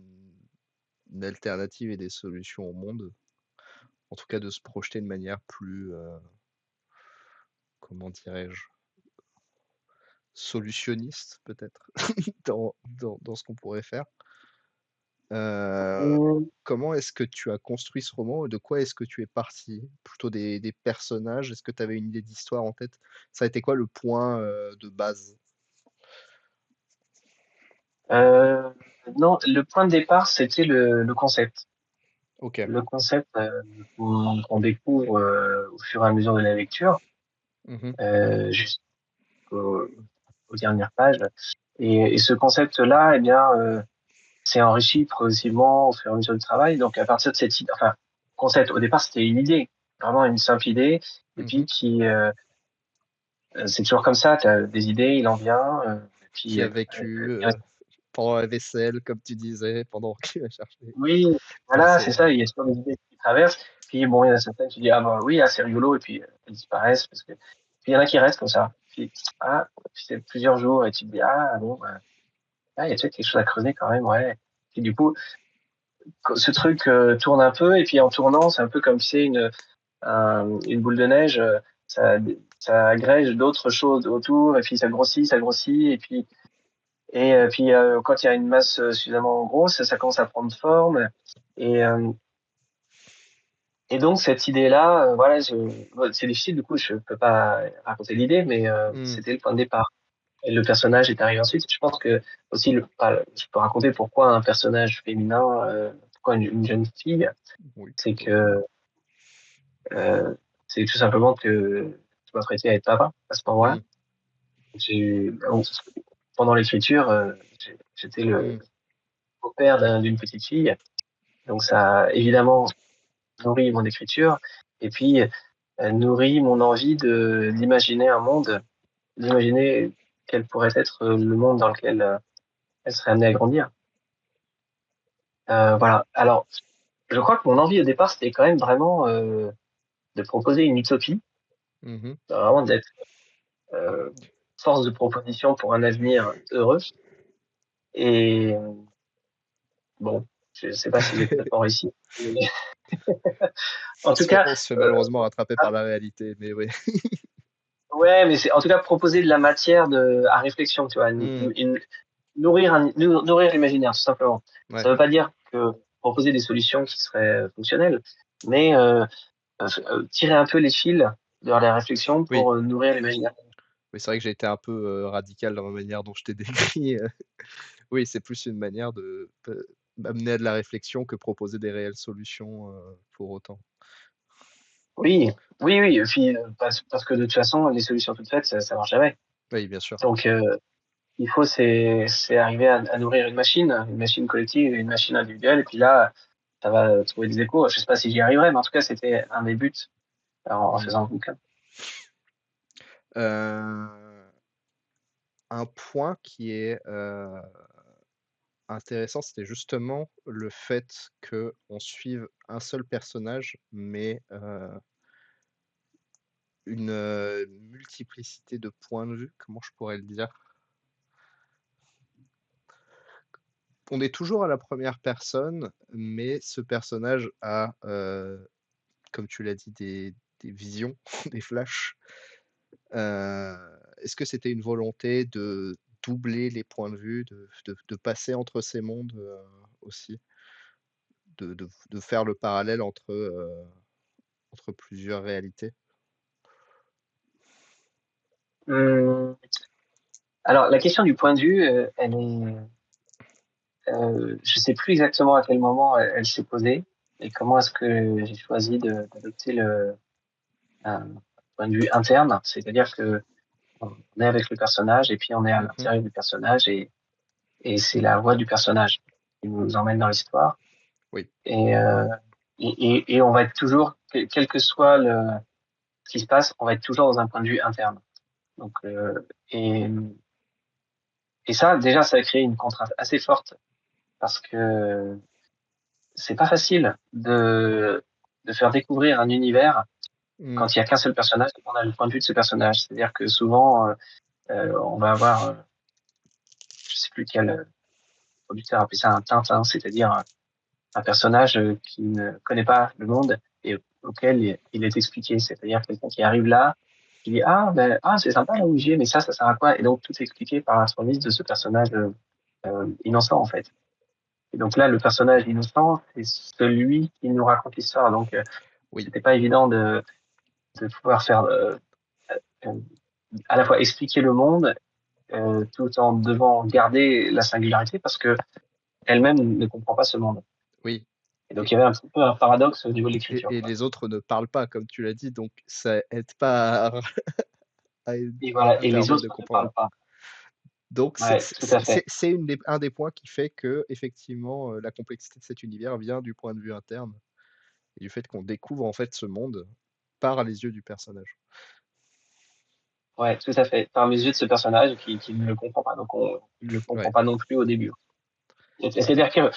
[SPEAKER 1] une alternative et des solutions au monde. En tout cas, de se projeter de manière plus, comment dirais-je? Solutionniste peut-être dans ce qu'on pourrait faire. Heu,
[SPEAKER 2] Mmh,
[SPEAKER 1] Comment est-ce que tu as construit ce roman? De quoi est-ce que tu es parti? Plutôt des personnages? Est-ce que tu avais une idée d'histoire en tête? Ça a été quoi le point, de base?
[SPEAKER 2] heu, non, le point de départ, c'était le concept.
[SPEAKER 1] OK.
[SPEAKER 2] Le concept, qu'on découvre, au fur et à mesure de la lecture,
[SPEAKER 1] Mmh.
[SPEAKER 2] jusqu'aux aux dernières pages et ce concept-là, eh bien, s'est enrichi progressivement au fur et à mesure du travail. Donc à partir de cette idée, enfin, concept, au départ, c'était une idée, vraiment une simple idée et puis
[SPEAKER 1] Mmh.
[SPEAKER 2] c'est toujours comme ça, tu as des idées, il en vient, et puis,
[SPEAKER 1] Qui a vécu,
[SPEAKER 2] il reste
[SPEAKER 1] pendant la vaisselle, comme tu disais, pendant qu'il a cherché.
[SPEAKER 2] oui,
[SPEAKER 1] Non,
[SPEAKER 2] voilà, c'est ça, il y a toujours des idées qui traversent. Puis bon, il y en a certaines, tu dis: «Ah bah oui, ah c'est rigolo» et puis, elles disparaissent parce que puis il y en a qui restent comme ça. puis c'est plusieurs jours et tu te dis: «Ah bon, il y a peut-être quelque chose à creuser quand même, ouais». Et du coup, ce truc, tourne un peu et puis en tournant, c'est un peu comme, tu sais, une boule de neige, ça agrège d'autres choses autour et puis ça grossit et puis, quand il y a une masse, suffisamment grosse, ça commence à prendre forme et hem et donc cette idée-là, voilà, c'est difficile, du coup, je peux pas raconter l'idée, mais
[SPEAKER 1] Mmh.
[SPEAKER 2] c'était le point de départ et le personnage est arrivé ensuite. Je pense que aussi je peux raconter pourquoi un personnage féminin, pourquoi une jeune fille,
[SPEAKER 1] Oui,
[SPEAKER 2] c'est
[SPEAKER 1] pourquoi pas.
[SPEAKER 2] que, heu, c'est tout simplement que je m'apprêtais à être papa à ce moment-là.
[SPEAKER 1] Mmh.
[SPEAKER 2] Donc pendant l'écriture, j'étais le
[SPEAKER 1] Mmh.
[SPEAKER 2] beau-père d'une petite fille, donc ça a évidemment nourri mon écriture et puis, nourri mon envie d'imaginer un monde, d'imaginer quel pourrait être, le monde dans lequel, elle serait amenée à grandir. Voilà. Alors, je crois que mon envie au départ, c'était quand même vraiment, de proposer une utopie,
[SPEAKER 1] Mmh.
[SPEAKER 2] vraiment d'être, heu, force de proposition pour un avenir heureux et bon, je sais pas si j'ai complètement réussi, mais en tout cas,
[SPEAKER 1] On se fait
[SPEAKER 2] heu,
[SPEAKER 1] malheureusement rattraper par la réalité, mais oui.
[SPEAKER 2] ouais, mais c'est en tout cas proposer de la matière à réflexion, tu vois?
[SPEAKER 1] Mmh.
[SPEAKER 2] Nourrir l'imaginaire, tout simplement.
[SPEAKER 1] Ouais.
[SPEAKER 2] Ça veut pas dire que proposer des solutions qui seraient, fonctionnelles, mais tirer un peu les fils de la réflexion
[SPEAKER 1] Oui.
[SPEAKER 2] pour, nourrir l'imaginaire.
[SPEAKER 1] Oui, c'est vrai que j'ai été un peu, radical dans la manière dont je t'ai décrit, oui, c'est plus une manière de d'amener à de la réflexion que proposer des réelles solutions, pour autant.
[SPEAKER 2] Oui, oui, oui, et puis, parce que de toute façon, les solutions toutes faites, ça marche jamais.
[SPEAKER 1] Oui, bien sûr.
[SPEAKER 2] Donc il faut c'est arriver à nourrir une machine collective et une machine individuelle et puis là, ça va, trouver des échos. Je sais pas si j'y arriverai, mais en tout cas, c'était un des buts en
[SPEAKER 1] Mmh.
[SPEAKER 2] faisant le bouquin.
[SPEAKER 1] Heu, un point qui est, intéressant, c'était justement le fait qu'on suive un seul personnage, mais, une, multiplicité de points de vue, comment je pourrais le dire? On est toujours à la première personne, mais ce personnage a, comme tu l'as dit, des visions, des flashs. Heu, est-ce que c'était une volonté de doubler les points de vue, de passer entre ces mondes, aussi? De faire le parallèle entre plusieurs réalités?
[SPEAKER 2] Mmh, alors la question du point de vue, je sais plus exactement à quel moment elle s'est posée et comment est-ce que j'ai choisi d'adopter un point de vue interne. C'est-à-dire que on est avec le personnage et puis on est à
[SPEAKER 1] Mmh.
[SPEAKER 2] l'intérieur du personnage et c'est la voix du personnage qui nous emmène dans l'histoire
[SPEAKER 1] Oui,
[SPEAKER 2] et on va être toujours, quel que soit ce qui se passe, on va être toujours dans un point de vue interne. Donc et et ça, déjà, ça a créé une contrainte assez forte parce que c'est pas facile de faire découvrir un univers
[SPEAKER 1] mmh,
[SPEAKER 2] quand il y a qu'un seul personnage et qu'on a le point de vue de ce personnage. C'est-à-dire que souvent, on va avoir, je sais plus quel, producteur appelait ça un Tintin, c'est-à-dire un personnage, qui ne connaît pas le monde et auquel il est expliqué. C'est-à-dire quelqu'un qui arrive là, qui dit: «Ah ben, ah c'est sympa là où j'y mais ça sert à quoi?» et donc tout est expliqué par l'intermédiaire de ce personnage, innocent, en fait. Et donc là, le personnage innocent, c'est celui qui nous raconte l'histoire. Donc
[SPEAKER 1] oui,
[SPEAKER 2] c'était pas évident de pouvoir faire, hem, à la fois expliquer le monde, tout en devant garder la singularité parce qu'elle-même ne comprend pas ce monde.
[SPEAKER 1] oui
[SPEAKER 2] Et donc
[SPEAKER 1] et
[SPEAKER 2] il y avait un petit peu un paradoxe au niveau de
[SPEAKER 1] et
[SPEAKER 2] l'écriture,
[SPEAKER 1] et
[SPEAKER 2] quoi.
[SPEAKER 1] les autres ne parlent pas comme tu l'as dit, donc ça aide pas à
[SPEAKER 2] Et voilà,
[SPEAKER 1] à
[SPEAKER 2] et les
[SPEAKER 1] permettre
[SPEAKER 2] autres
[SPEAKER 1] de
[SPEAKER 2] ne
[SPEAKER 1] comprendre.
[SPEAKER 2] parlent pas.
[SPEAKER 1] Donc
[SPEAKER 2] Ouais, tout à fait.
[SPEAKER 1] c'est une des un des points qui fait qu'effectivement, la complexité de cet univers vient du point de vue interne et du fait qu'on découvre en fait ce monde par les yeux du personnage.
[SPEAKER 2] Ouais, tout à fait. Par les yeux de ce personnage qui ne le comprend pas. Donc il ne le comprend
[SPEAKER 1] Ouais,
[SPEAKER 2] pas non plus au début. Et c'est-à-dire que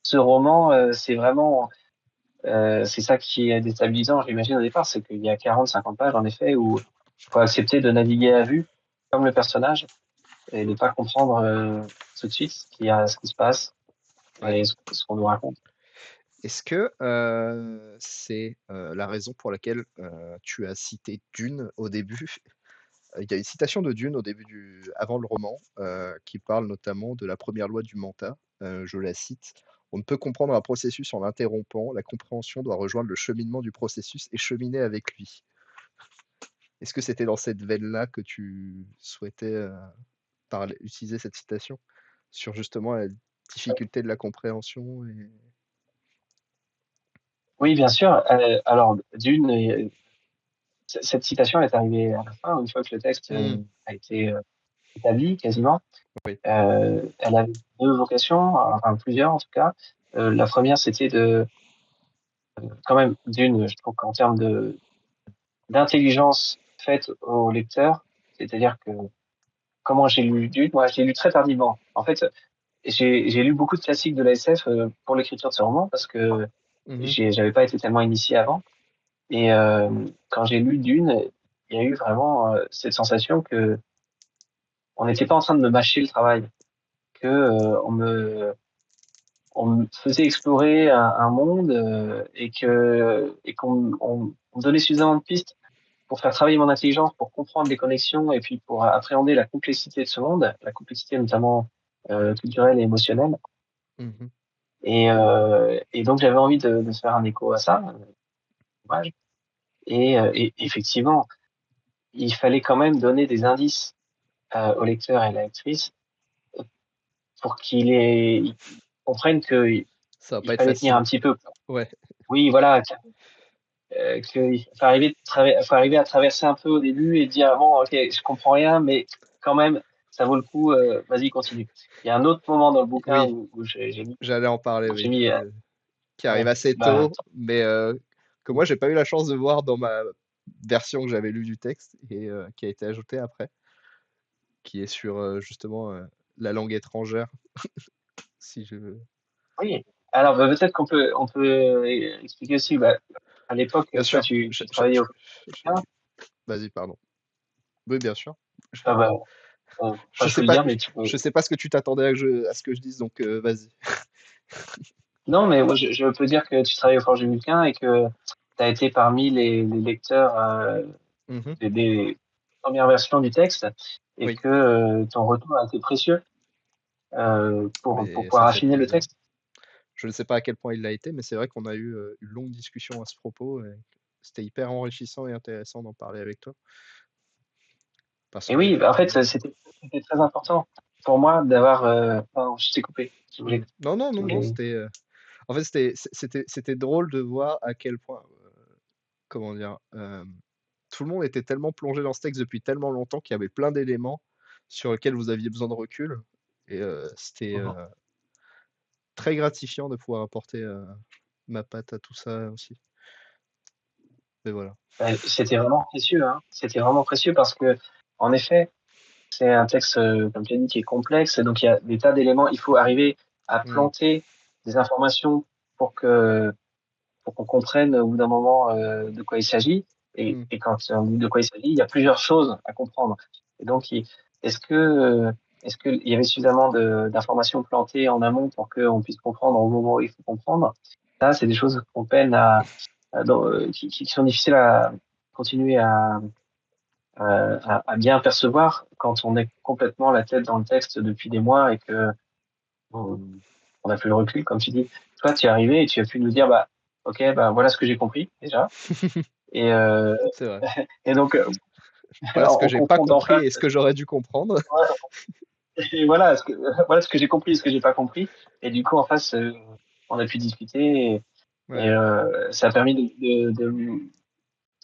[SPEAKER 2] ce roman, c'est vraiment, c'est ça qui est déstabilisant, j'imagine, au départ, c'est qu'il y a 40-50 pages, en effet, où il faut accepter de naviguer à vue. comme le personnage et de pas comprendre tout de suite ce qui se passe
[SPEAKER 1] Ouais.
[SPEAKER 2] et ce qu'on nous raconte.
[SPEAKER 1] Est-ce que c'est la raison pour laquelle tu as cité Dune au début? Il y a une citation de Dune au début avant le roman qui parle notamment de la première loi du mentat. Je la cite: «On ne peut comprendre un processus en l'interrompant. La compréhension doit rejoindre le cheminement du processus et cheminer avec lui». Est-ce que c'était dans cette veine-là que tu souhaitais utiliser cette citation sur justement la difficulté de la compréhension et...
[SPEAKER 2] Oui, bien sûr. Alors, d'une, cette citation est arrivée à la fin, une fois que le texte
[SPEAKER 1] Hmm,
[SPEAKER 2] a été établi quasiment.
[SPEAKER 1] oui.
[SPEAKER 2] Elle avait deux vocations, enfin plusieurs en tout cas. La première, c'était de quand même d'une, je trouve qu'en termes de d'intelligence faite au lecteur, c'est-à-dire que comment j'ai lu Dune, moi je l'ai lu très tardivement. En fait, j'ai lu beaucoup de classiques de la SF pour l'écriture de ce roman parce que
[SPEAKER 1] Mhm,
[SPEAKER 2] j'avais pas été tellement initié avant. Et quand j'ai lu Dune, il y a eu vraiment cette sensation que on n'était pas en train de me mâcher le travail, que on me faisait explorer un monde et qu'on me donnait suffisamment de pistes pour faire travailler mon intelligence, pour comprendre les connexions et puis pour appréhender la complexité de ce monde, la complexité notamment culturelle et émotionnelle.
[SPEAKER 1] mhm.
[SPEAKER 2] Et donc j'avais envie de faire un écho à ça, dommage. Et effectivement, il fallait quand même donner des indices au lecteur et à la lectrice pour ils comprennent qu'il
[SPEAKER 1] Ça va pas être
[SPEAKER 2] fallait tenir un
[SPEAKER 1] facile.
[SPEAKER 2] petit peu.
[SPEAKER 1] Ouais,
[SPEAKER 2] Oui, voilà, qu'il faut arriver à traverser un peu au début et dire bon, ok, je comprends rien, mais quand même, ça vaut le coup. Vas-y, continue. Il y a un autre moment dans le bouquin
[SPEAKER 1] oui,
[SPEAKER 2] où j'ai mis,
[SPEAKER 1] j'allais en parler,
[SPEAKER 2] j'ai
[SPEAKER 1] oui.
[SPEAKER 2] mis,
[SPEAKER 1] Qui
[SPEAKER 2] ouais,
[SPEAKER 1] arrive assez
[SPEAKER 2] bah,
[SPEAKER 1] tôt, mais que moi j'ai pas eu la chance de voir dans ma version que j'avais lue du texte et qui a été ajoutée après, qui est sur justement la langue étrangère, si je...
[SPEAKER 2] oui. Alors peut-être on peut expliquer aussi. Bah, à l'époque,
[SPEAKER 1] Bien
[SPEAKER 2] toi,
[SPEAKER 1] sûr,
[SPEAKER 2] tu travaillais au
[SPEAKER 1] je-
[SPEAKER 2] quotidien.
[SPEAKER 1] vas-y, pardon. Oui, bien sûr. Je,
[SPEAKER 2] Ah bah,
[SPEAKER 1] je
[SPEAKER 2] je peux
[SPEAKER 1] sais
[SPEAKER 2] le
[SPEAKER 1] pas,
[SPEAKER 2] dire, mais tu peux.
[SPEAKER 1] je sais pas ce que tu t'attendais à ce que je dise, donc vas-y.
[SPEAKER 2] Non, mais moi, je peux dire que tu travailles au Forge Vulcain et que tu as été parmi les lecteurs
[SPEAKER 1] Mhm.
[SPEAKER 2] des premières versions du texte et
[SPEAKER 1] Oui,
[SPEAKER 2] que ton retour a été précieux pour
[SPEAKER 1] mais ça
[SPEAKER 2] pouvoir
[SPEAKER 1] fait
[SPEAKER 2] affiner le
[SPEAKER 1] plaisir.
[SPEAKER 2] texte.
[SPEAKER 1] Je ne sais pas à quel point il l'a été, mais c'est vrai qu'on a eu une longue discussion à ce propos. Et c'était hyper enrichissant et intéressant d'en parler avec toi, parce
[SPEAKER 2] Et
[SPEAKER 1] que
[SPEAKER 2] oui, bah, en fait,
[SPEAKER 1] effectivement.
[SPEAKER 2] c'était très important pour moi d'avoir. Pardon, je t'ai coupé.
[SPEAKER 1] Mmh. Non, non,
[SPEAKER 2] Tu
[SPEAKER 1] non, non,
[SPEAKER 2] voulais.
[SPEAKER 1] c'était, en fait, c'était drôle de voir à quel point, comment dire? Tout le monde était tellement plongé dans ce texte depuis tellement longtemps qu'il y avait plein d'éléments sur lesquels vous aviez besoin de recul et c'était,
[SPEAKER 2] Mhm.
[SPEAKER 1] très gratifiant de pouvoir apporter, ma patte à tout ça aussi. Mais voilà.
[SPEAKER 2] C'était vraiment précieux, hein. C'était vraiment précieux parce que, en effet, c'est un texte, comme tu as dit, qui est complexe. Donc, il y a des tas d'éléments. Il faut arriver à
[SPEAKER 1] Mmh.
[SPEAKER 2] planter des informations pour que, pour qu'on comprenne au bout d'un moment de quoi il s'agit.
[SPEAKER 1] Mmh.
[SPEAKER 2] Et quand on dit de quoi il s'agit, il y a plusieurs choses à comprendre. Et donc, est-ce que, est-ce qu'il y avait suffisamment d'informations plantées en amont pour qu'on puisse comprendre au moment où il faut comprendre? Ça, c'est des choses qu'on peine qui sont difficiles à continuer à bien percevoir quand on est complètement la tête dans le texte depuis des mois et que on, on a fait le recul, comme tu dis. Toi, tu es arrivé et tu as pu nous dire, bah, ok, bah voilà ce que j'ai compris déjà. Et,
[SPEAKER 1] C'est vrai.
[SPEAKER 2] et donc,
[SPEAKER 1] Voilà ce que
[SPEAKER 2] on
[SPEAKER 1] j'ai pas
[SPEAKER 2] confronte en
[SPEAKER 1] compris
[SPEAKER 2] face,
[SPEAKER 1] et ce que j'aurais dû comprendre.
[SPEAKER 2] et voilà voilà ce que j'ai compris et ce que j'ai pas compris. Et du coup, en face, on a pu discuter et,
[SPEAKER 1] Ouais.
[SPEAKER 2] ça a permis de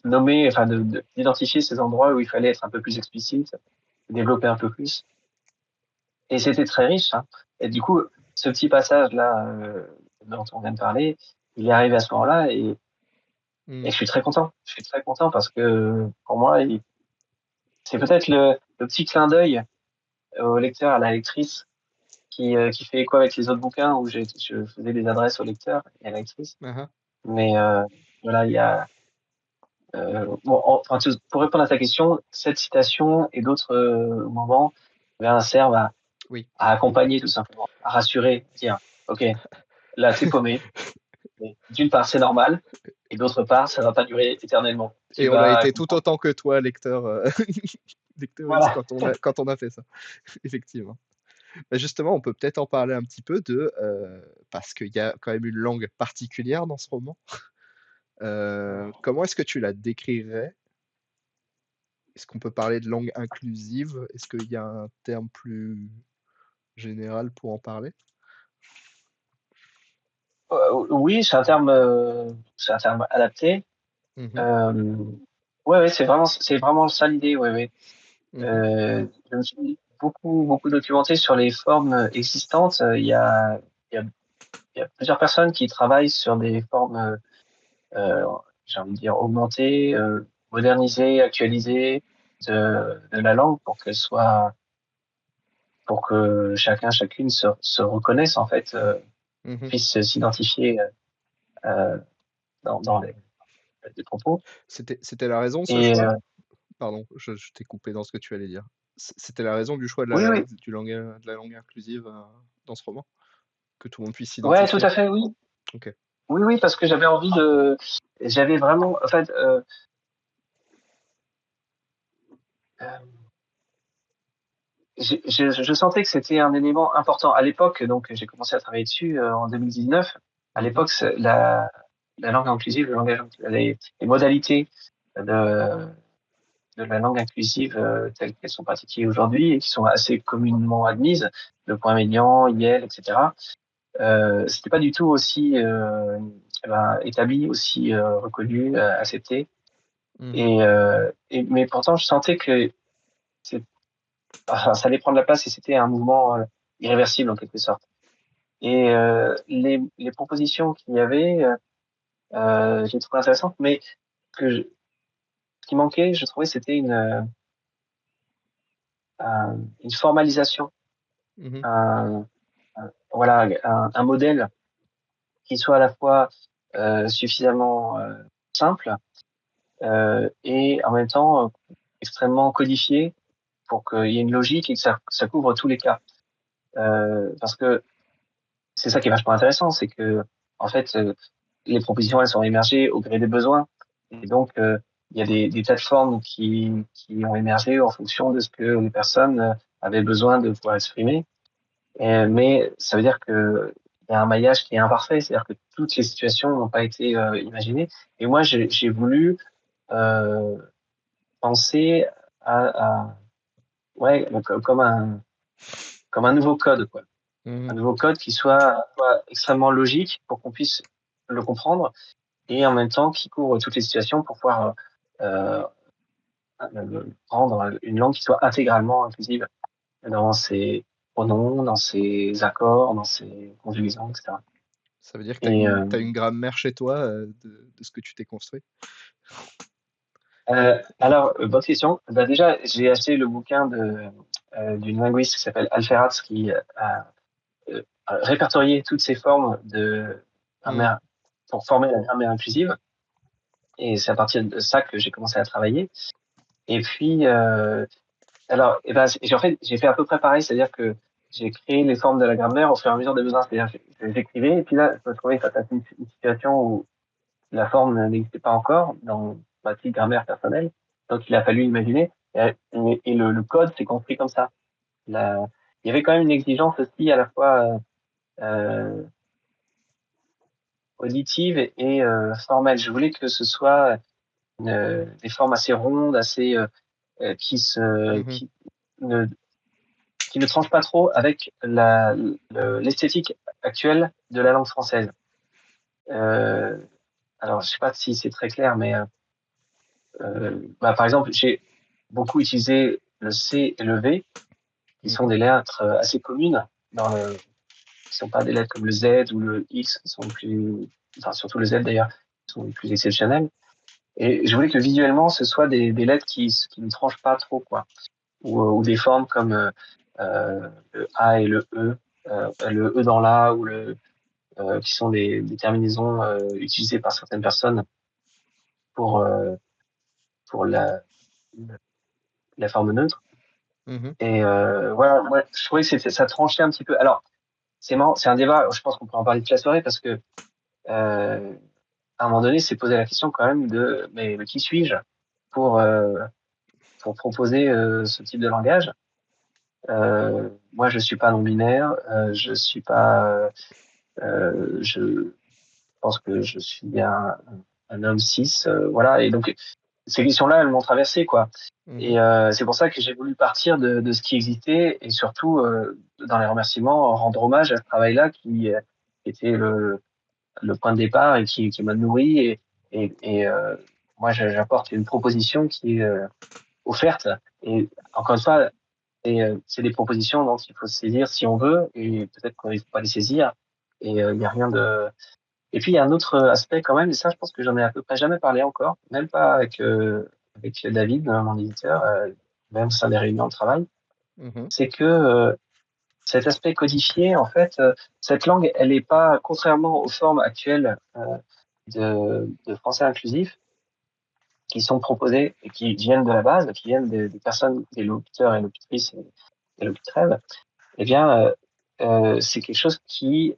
[SPEAKER 2] nommer, enfin, d'identifier ces endroits où il fallait être un peu plus explicite, développer un peu plus. Et c'était très riche, hein. Et du coup, ce petit passage-là dont on vient de parler, il est arrivé à ce moment-là et
[SPEAKER 1] Mmh.
[SPEAKER 2] je suis très content. Je suis très content parce que pour moi, c'est peut-être le petit clin d'œil au lecteur, à la lectrice, qui fait écho avec les autres bouquins où je faisais des adresses au lecteur et à la lectrice.
[SPEAKER 1] Hein, hein.
[SPEAKER 2] Mais voilà, Bon, enfin, pour répondre à ta question, cette citation et d'autres moments servent
[SPEAKER 1] Oui.
[SPEAKER 2] à accompagner tout simplement, à rassurer, dire, OK, là, t'es paumé, mais d'une part, c'est normal, et d'autre part, ça va pas durer éternellement. Tu
[SPEAKER 1] Et on a
[SPEAKER 2] vas
[SPEAKER 1] été tout
[SPEAKER 2] comprendre.
[SPEAKER 1] autant que toi, lecteur, lecteuriste,
[SPEAKER 2] Voilà.
[SPEAKER 1] quand on a fait ça, effectivement. Bah, justement, on peut peut-être en parler un petit peu parce qu'il y a quand même une langue particulière dans ce roman. Comment est-ce que tu la décrirais? Est-ce qu'on peut parler de langue inclusive? Est-ce qu'il y a un terme plus général pour en parler?
[SPEAKER 2] Oui, c'est un terme adapté.
[SPEAKER 1] Mhm,
[SPEAKER 2] Euh, ouais, ouais, c'est vraiment ça l'idée. Ouais, ouais.
[SPEAKER 1] mhm,
[SPEAKER 2] Je me suis beaucoup documenté sur les formes existantes. Il y a, il y a plusieurs personnes qui travaillent sur des formes, euh, j'ai envie de dire, augmentées, modernisées, actualisées de la langue pour que chacune se reconnaisse, en fait,
[SPEAKER 1] mhm.
[SPEAKER 2] puisse s'identifier, euh, dans les propos.
[SPEAKER 1] C'était la raison de ce
[SPEAKER 2] Et,
[SPEAKER 1] choix? Pardon, je t'ai coupé dans ce que tu allais dire. C'était la raison du choix
[SPEAKER 2] oui, oui,
[SPEAKER 1] de la langue inclusive dans ce roman? Que tout le monde puisse
[SPEAKER 2] ouais, tout
[SPEAKER 1] s'identifier?
[SPEAKER 2] à fait, oui.
[SPEAKER 1] Ok.
[SPEAKER 2] Oui, oui, parce que j'avais vraiment, en fait, euh, je sentais que c'était un élément important. À l'époque, donc, j'ai commencé à travailler dessus en 2019. À
[SPEAKER 1] Mhm,
[SPEAKER 2] l'époque, la langue inclusive, le langage, les modalités de, de la langue inclusive telles qu'elles sont pratiquées aujourd'hui et qui sont assez communément admises, le point médian, IEL, etc. C'était pas du tout aussi établi, aussi reconnu, accepté.
[SPEAKER 1] mhm,
[SPEAKER 2] Mais pourtant, je sentais que c'est- enfin, ça allait prendre la place et c'était un mouvement irréversible en quelque sorte. Et les propositions qu'il y avait, j'ai trouvé intéressantes, mais ce qui manquait, je trouvais, c'était une formalisation,
[SPEAKER 1] mhm,
[SPEAKER 2] un, voilà, un modèle qui soit à la fois suffisamment simple et en même temps extrêmement codifié pour qu'il y ait une logique et que ça couvre tous les cas. Parce que c'est ça qui est vachement intéressant, c'est que en fait, les propositions elles sont émergées au gré des besoins, et donc il y a des plateformes qui ont émergé en fonction de ce que les personnes avaient besoin de pouvoir exprimer. Mais ça veut dire que il y a un maillage qui est imparfait, c'est-à-dire que toutes les situations n'ont pas été imaginées. Et moi, j'ai voulu euh, penser à ouais comme un nouveau code, quoi. Un
[SPEAKER 1] mhm.
[SPEAKER 2] nouveau code qui soit extrêmement logique pour qu'on puisse le comprendre et en même temps qui couvre toutes les situations pour pouvoir rendre une langue qui soit intégralement inclusive dans ses pronoms, dans ses accords, dans ses conjugaisons, etc.
[SPEAKER 1] Ça veut dire que
[SPEAKER 2] Et
[SPEAKER 1] t'as une grammaire chez toi de ce que tu t'es construit?
[SPEAKER 2] alors, bonne question. Bah, déjà, j'ai acheté le bouquin d'une linguiste qui s'appelle Alferaz qui a répertorié toutes ces formes de
[SPEAKER 1] Hmm.
[SPEAKER 2] grammaire pour former la grammaire inclusive. Et c'est à partir de ça que j'ai commencé à travailler. Et puis, alors, et ben, en fait, j'ai fait à peu près pareil, c'est-à-dire que j'ai créé les formes de la grammaire au fur et à mesure des besoins. C'est-à-dire que j'écrivais, et puis là, je me trouvais face à une situation où la forme n'existait pas encore dans ma petite grammaire personnelle. Donc, il a fallu imaginer. Et le code s'est construit comme ça. La- il y avait quand même une exigence aussi à la fois euh, auditive et formelle. Je voulais que ce soit des formes assez rondes, assez qui se
[SPEAKER 1] Mhm.
[SPEAKER 2] ne qui ne tranche pas trop avec l'esthétique actuelle de la langue française. Euh, alors, je sais pas si c'est très clair, mais bah, par exemple, j'ai beaucoup utilisé le C et le V, qui sont
[SPEAKER 1] Mhm.
[SPEAKER 2] des lettres assez communes qui sont pas des lettres comme le Z ou le X, qui sont plus, enfin surtout le Z d'ailleurs, qui sont plus exceptionnelles. Et je voulais que visuellement, ce soit des lettres qui ne tranchent pas trop, quoi, ou des formes comme le A et le E dans l'A ou qui sont des terminaisons utilisées par certaines personnes pour pour la forme neutre.
[SPEAKER 1] Mmh.
[SPEAKER 2] Et voilà, moi, je trouvais que ça tranchait un petit peu. Alors, c'est marrant, c'est un débat, je pense qu'on peut en parler toute la soirée parce que, à un moment donné, c'est posé la question quand même de, mais qui suis-je pour, euh, pour proposer ce type de langage? Moi, je suis pas non-binaire, je suis pas, je pense que je suis un homme cis, voilà. Et donc, ces questions-là, elles m'ont traversé, quoi.
[SPEAKER 1] Mmh.
[SPEAKER 2] Et c'est pour ça que j'ai voulu partir de ce qui existait et surtout, dans les remerciements, rendre hommage à ce travail-là qui était le point de départ et qui m'a nourri. Et moi, j'apporte une proposition qui est offerte. Et encore une fois, c'est des propositions dont il faut se saisir si on veut et peut-être qu'on ne faut pas les saisir. Et il n'y a rien de... Et puis, il y a un autre aspect quand même, et ça, je pense que j'en ai à peu près jamais parlé encore, même pas avec David, mon éditeur, même au sein des réunions de travail,
[SPEAKER 1] Mmh.
[SPEAKER 2] c'est que cet aspect codifié, en fait, cette langue, elle n'est pas, contrairement aux formes actuelles de français inclusif, qui sont proposées et qui viennent de la base, qui viennent des personnes, des locuteurs et locutrices et locuteurs, eh bien, c'est quelque chose qui,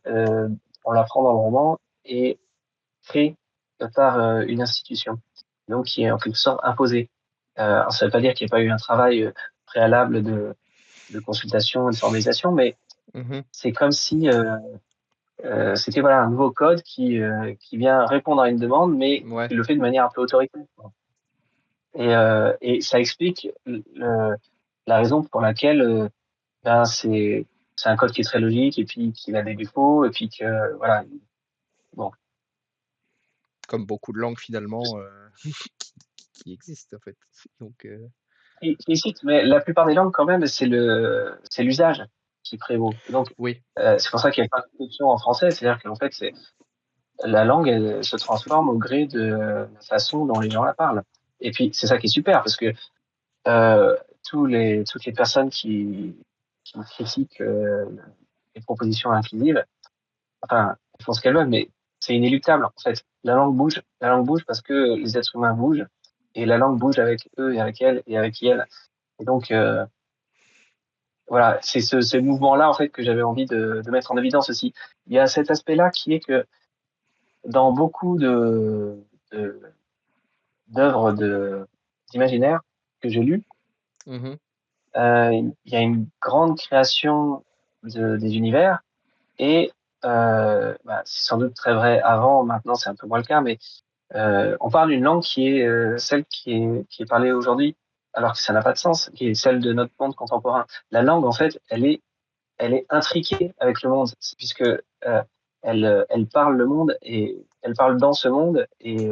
[SPEAKER 2] on l'apprend dans le roman, est créé par une institution, donc qui est en quelque sorte imposée. Alors ça ne veut pas dire qu'il n'y a pas eu un travail préalable de consultation et de formalisation, mais
[SPEAKER 1] Mmh.
[SPEAKER 2] c'est comme si c'était voilà un nouveau code qui vient répondre à une demande, mais
[SPEAKER 1] Ouais.
[SPEAKER 2] qui le fait de manière un peu autoritaire, quoi. Et ça explique la raison pour laquelle ben c'est un code qui est très logique et puis qu'il a des défauts et puis que voilà bon
[SPEAKER 1] Comme beaucoup de langues finalement, qui existent en fait. Donc
[SPEAKER 2] qui cite, mais la plupart des langues quand même c'est l'usage qui prévaut. Et donc
[SPEAKER 1] oui.
[SPEAKER 2] c'est pour ça qu'il y a pas de traduction en français, c'est-à-dire qu'en fait c'est la langue elle se transforme au gré de la façon dont les gens la parlent. Et puis c'est ça qui est super parce que euh, toutes les personnes qui critiquent les propositions inclusives, enfin, elles font ce qu'elles veulent, mais c'est inéluctable, en fait. La langue bouge parce que les êtres humains bougent, et la langue bouge avec eux et avec elles et avec elles. Et donc, voilà, c'est ce mouvement-là, en fait, que j'avais envie de mettre en évidence aussi. Il y a cet aspect-là qui est que dans beaucoup de- d'œuvres d'imaginaire que j'ai lues,
[SPEAKER 1] Mmh.
[SPEAKER 2] il y a une grande création des univers. Et bah, c'est sans doute très vrai avant, maintenant c'est un peu moins le cas, mais on parle d'une langue qui est celle qui est parlée aujourd'hui, alors que ça n'a pas de sens, qui est celle de notre monde contemporain. La langue, en fait, elle est intriquée avec le monde, puisque elle parle le monde et elle parle dans ce monde et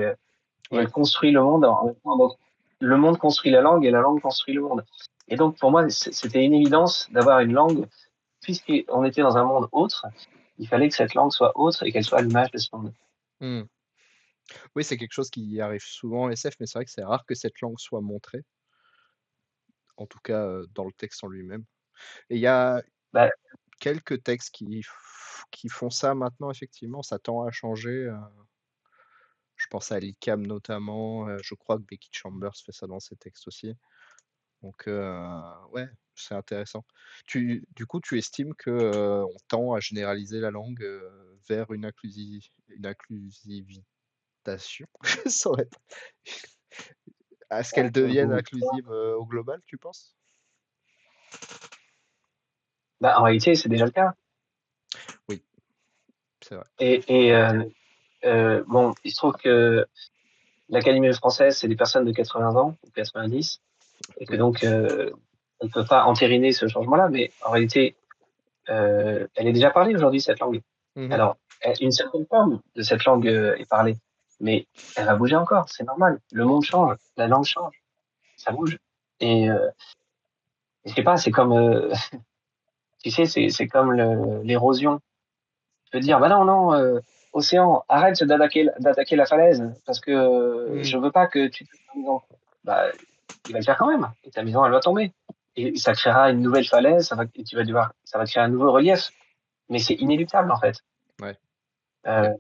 [SPEAKER 1] Ouais.
[SPEAKER 2] elle construit le monde en même temps. Donc, le monde construit la langue et la langue construit le monde. Et donc, pour moi, c'était une évidence d'avoir une langue puisqu'on était dans un monde autre, il fallait que cette langue soit autre et qu'elle soit à l'image de ce monde.
[SPEAKER 1] Mmh. Oui, c'est quelque chose qui arrive souvent en SF, mais c'est vrai que c'est rare que cette langue soit montrée, en tout cas, dans le texte en lui-même. Et il y a
[SPEAKER 2] Bah,
[SPEAKER 1] quelques textes qui font ça maintenant effectivement, ça tend à changer, je pense à l'ICAM notamment, je crois que Becky Chambers fait ça dans ses textes aussi. Donc ouais, c'est intéressant. Du coup, tu estimes que, on tend à généraliser la langue, vers une inclusivitation? Je saurais pas. À ce qu'elle devienne inclusive, au global, tu penses?
[SPEAKER 2] bah, en réalité, c'est déjà le cas.
[SPEAKER 1] Oui, c'est vrai.
[SPEAKER 2] Et bon, il se trouve que l'Académie française, c'est des personnes de 80 ans ou 90, et que
[SPEAKER 1] Oui.
[SPEAKER 2] donc on ne peut pas entériner ce changement-là, mais en réalité, elle est déjà parlée aujourd'hui, cette langue.
[SPEAKER 1] Mmh.
[SPEAKER 2] Alors, une certaine forme de cette langue est parlée, mais elle va bouger encore, c'est normal. Le monde change, la langue change, ça bouge. Et je sais pas, c'est comme, tu sais, c'est comme l'érosion. Tu peux dire, bah non, non, océan, arrête d'attaquer la falaise parce que
[SPEAKER 1] Mmh.
[SPEAKER 2] je veux pas que tu touches ma maison. Bah, il va le faire quand même. Et ta maison, elle va tomber. Et ça créera une nouvelle falaise, et tu vas devoir, ça va créer un nouveau relief. Mais c'est inéluctable, en fait.
[SPEAKER 1] Ouais.
[SPEAKER 2] Euh,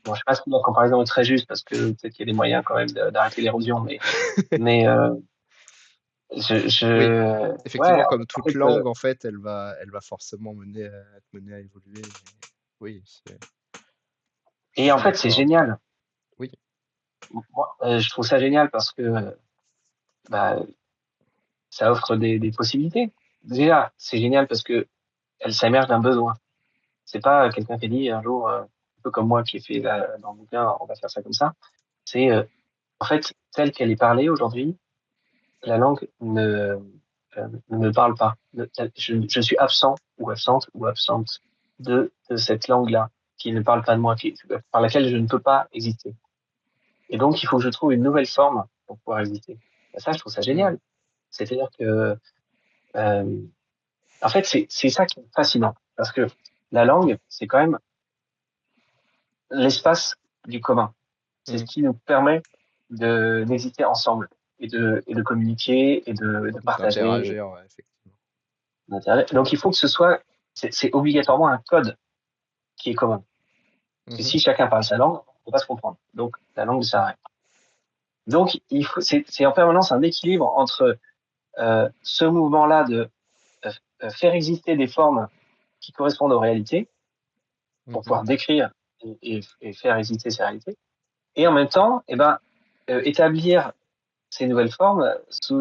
[SPEAKER 2] bon, je sais pas si la comparaison est très juste parce que peut-être qu'il y a des moyens quand même d'arrêter l'érosion, mais
[SPEAKER 1] Oui,
[SPEAKER 2] ouais,
[SPEAKER 1] effectivement, comme
[SPEAKER 2] en
[SPEAKER 1] toute
[SPEAKER 2] fait,
[SPEAKER 1] langue, en fait, elle va forcément être menée à évoluer. Oui, je
[SPEAKER 2] et en
[SPEAKER 1] suis
[SPEAKER 2] fait, c'est
[SPEAKER 1] d'accord avec toi.
[SPEAKER 2] génial.
[SPEAKER 1] Oui.
[SPEAKER 2] Moi, je trouve ça génial parce que bah, ça offre des possibilités. Déjà, c'est génial parce que ça émerge d'un besoin. C'est pas quelqu'un qui a dit un jour, un peu comme moi qui ai fait dans le bouquin, on va faire ça comme ça. C'est en fait telle qu'elle est parlée aujourd'hui, la langue ne me parle pas. Je suis absent ou absente de cette langue-là qui ne parle pas de moi, par laquelle je ne peux pas exister. Et donc, il faut que je trouve une nouvelle forme pour pouvoir exister. Et ça, je trouve ça
[SPEAKER 1] Hmm.
[SPEAKER 2] génial. C'est-à-dire que, euh, en fait, c'est ça qui est fascinant. Parce que la langue, c'est quand même l'espace du commun. C'est ce
[SPEAKER 1] Hmm.
[SPEAKER 2] qui nous permet d'exister ensemble et de communiquer et de partager.
[SPEAKER 1] D'interagir, ouais, effectivement.
[SPEAKER 2] Donc, il faut que ce soit, c'est obligatoirement un code qui est commun. Parce que
[SPEAKER 1] Mhm.
[SPEAKER 2] si chacun parle sa langue, on ne peut pas se comprendre. Donc, la langue s'arrête. Donc, c'est en permanence un équilibre entre ce mouvement-là de euh, faire exister des formes qui correspondent aux réalités pour
[SPEAKER 1] Mhm.
[SPEAKER 2] pouvoir décrire et faire exister ces réalités, et en même temps, eh ben, établir ces nouvelles formes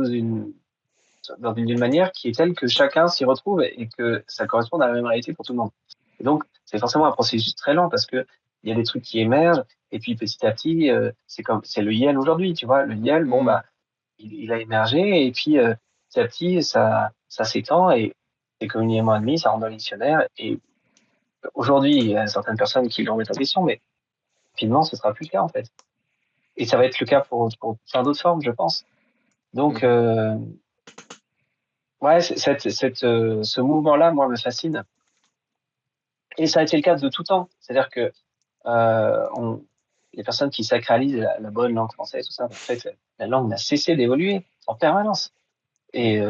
[SPEAKER 2] d'une manière qui est telle que chacun s'y retrouve et que ça corresponde à la même réalité pour tout le monde. Et donc, c'est forcément un processus très lent parce que il y a des trucs qui émergent et puis petit à petit, c'est le YEL aujourd'hui, tu vois. Le YEL, bon
[SPEAKER 1] Hmm.
[SPEAKER 2] bah, il a émergé et puis petit à petit, ça s'étend et c'est comme une et demi, ça rentre dans le dictionnaire. Et aujourd'hui, il y a certaines personnes qui le remettent en question, mais finalement, ce sera plus le cas en fait. Et ça va être le cas pour plein d'autres formes, je pense. Donc,
[SPEAKER 1] Mhm.
[SPEAKER 2] ouais, ce mouvement-là, moi, me fascine. Et ça a été le cas de tout temps. C'est-à-dire que les personnes qui sacralisent la bonne langue française, tout ça, en fait, la langue n'a cessé d'évoluer en permanence.
[SPEAKER 1] Oui,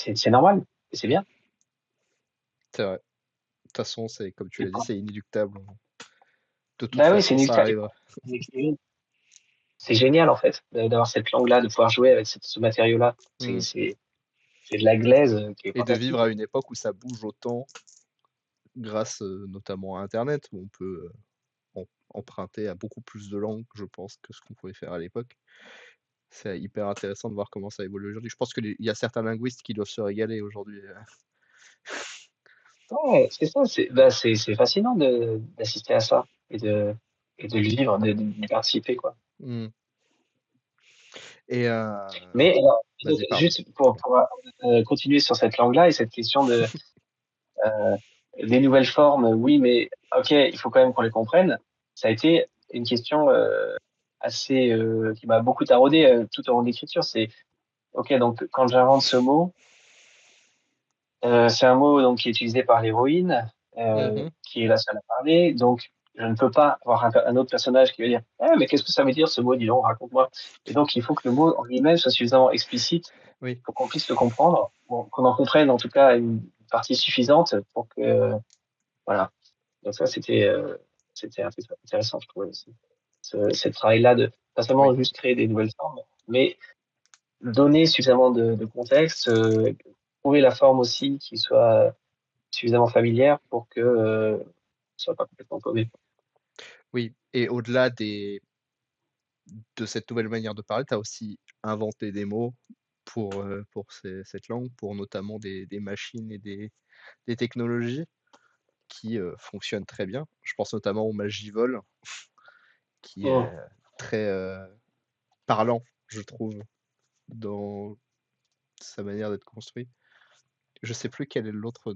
[SPEAKER 2] Et c'est normal. Et c'est bien.
[SPEAKER 1] c'est vrai. De toute façon, c'est comme tu
[SPEAKER 2] Et
[SPEAKER 1] l'as dit, c'est inéluctable. De toute
[SPEAKER 2] bah oui, c'est
[SPEAKER 1] façon, ça
[SPEAKER 2] inéluctable.
[SPEAKER 1] arrivera.
[SPEAKER 2] C'est génial, en fait, d'avoir cette langue-là, de pouvoir jouer avec ce matériau-là.
[SPEAKER 1] Hmm.
[SPEAKER 2] C'est de la glaise qui est
[SPEAKER 1] Et de
[SPEAKER 2] fantastique.
[SPEAKER 1] vivre à une époque où ça bouge autant, grâce notamment à Internet, où on peut emprunter à beaucoup plus de langues, je pense, que ce qu'on pouvait faire à l'époque. C'est hyper intéressant de voir comment ça évolue aujourd'hui. Je pense qu'il y a certains linguistes qui doivent se régaler aujourd'hui.
[SPEAKER 2] Ouais, c'est ça, c'est fascinant d'assister à ça et de le vivre, d'y participer, quoi.
[SPEAKER 1] Hmm. Et
[SPEAKER 2] Mais alors,
[SPEAKER 1] vas-y, pardon.
[SPEAKER 2] juste pour continuer sur cette langue-là et cette question euh, des nouvelles formes, oui, mais ok, il faut quand même qu'on les comprenne. Ça a été une question assez qui m'a beaucoup taraudé tout au long de l'écriture. C'est ok, donc quand j'invente ce mot, c'est un mot donc qui est utilisé par l'héroïne,
[SPEAKER 1] Mhm.
[SPEAKER 2] qui est la seule à parler. Donc, je ne peux pas avoir un autre personnage qui va dire, mais qu'est-ce que ça veut dire ce mot? Dis donc, raconte-moi. Et donc, il faut que le mot en lui-même soit suffisamment explicite
[SPEAKER 1] Oui,
[SPEAKER 2] pour qu'on puisse le comprendre, bon, qu'on en comprenne en tout cas une partie suffisante pour que, voilà. Donc ça, c'était intéressant, je trouvais aussi. Ce travail-là de pas
[SPEAKER 1] oui,
[SPEAKER 2] seulement juste créer des nouvelles formes, mais donner suffisamment de contexte, trouver la forme aussi qui soit suffisamment familière pour que soit pas complètement paumé.
[SPEAKER 1] oui. Et au-delà de cette nouvelle manière de parler, tu as aussi inventé des mots pour cette langue, pour notamment des machines et des technologies qui fonctionnent très bien. Je pense notamment au Magivol, qui est
[SPEAKER 2] Mm.
[SPEAKER 1] très parlant, je trouve, dans sa manière d'être construit. Je sais plus quel est l'autre,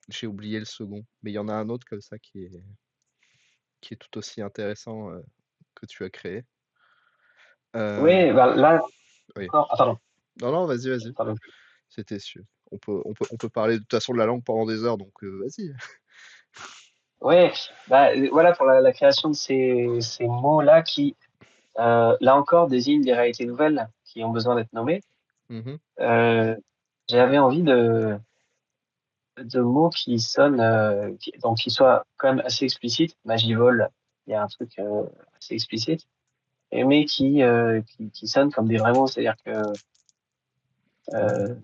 [SPEAKER 1] j'ai oublié le second, mais il y en a un autre comme ça qui est tout aussi intéressant que tu as créé. Euh,
[SPEAKER 2] Oui, bah là
[SPEAKER 1] oui.
[SPEAKER 2] encore. Ah, pardon.
[SPEAKER 1] Non, non, vas-y, vas-y.
[SPEAKER 2] Pardon.
[SPEAKER 1] C'était sûr. On peut parler de toute façon de la langue pendant des heures, donc vas-y.
[SPEAKER 2] Ouais, bah voilà pour la création de ces mots-là qui là encore désignent des réalités nouvelles qui ont besoin d'être nommées.
[SPEAKER 1] Mhm.
[SPEAKER 2] Euh, J'avais envie de mots qui sonnent, donc qui soient quand même assez explicites. Magivol, il y a un truc assez explicite, mais qui sonnent comme des vrais mots. C'est-à-dire que, euh,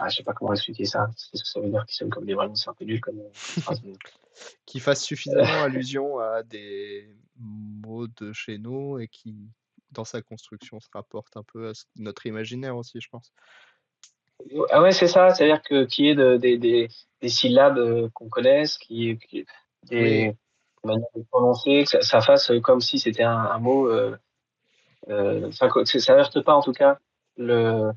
[SPEAKER 2] je sais pas comment expliquer ça. Qu'est-ce que ça veut dire qu'ils sonnent comme des vrais mots? C'est un peu nul comme phrase. Mais,
[SPEAKER 1] Qui fassent suffisamment allusion à des mots de chez nous et qui, dans sa construction, se rapportent un peu à notre imaginaire aussi, je pense.
[SPEAKER 2] ah ouais, c'est ça. C'est-à-dire que qu'il y ait des syllabes qu'on connaisse,
[SPEAKER 1] Oui.
[SPEAKER 2] des manières de prononcer, que ça fasse comme si c'était un mot. Enfin, ça heurte pas en tout cas le,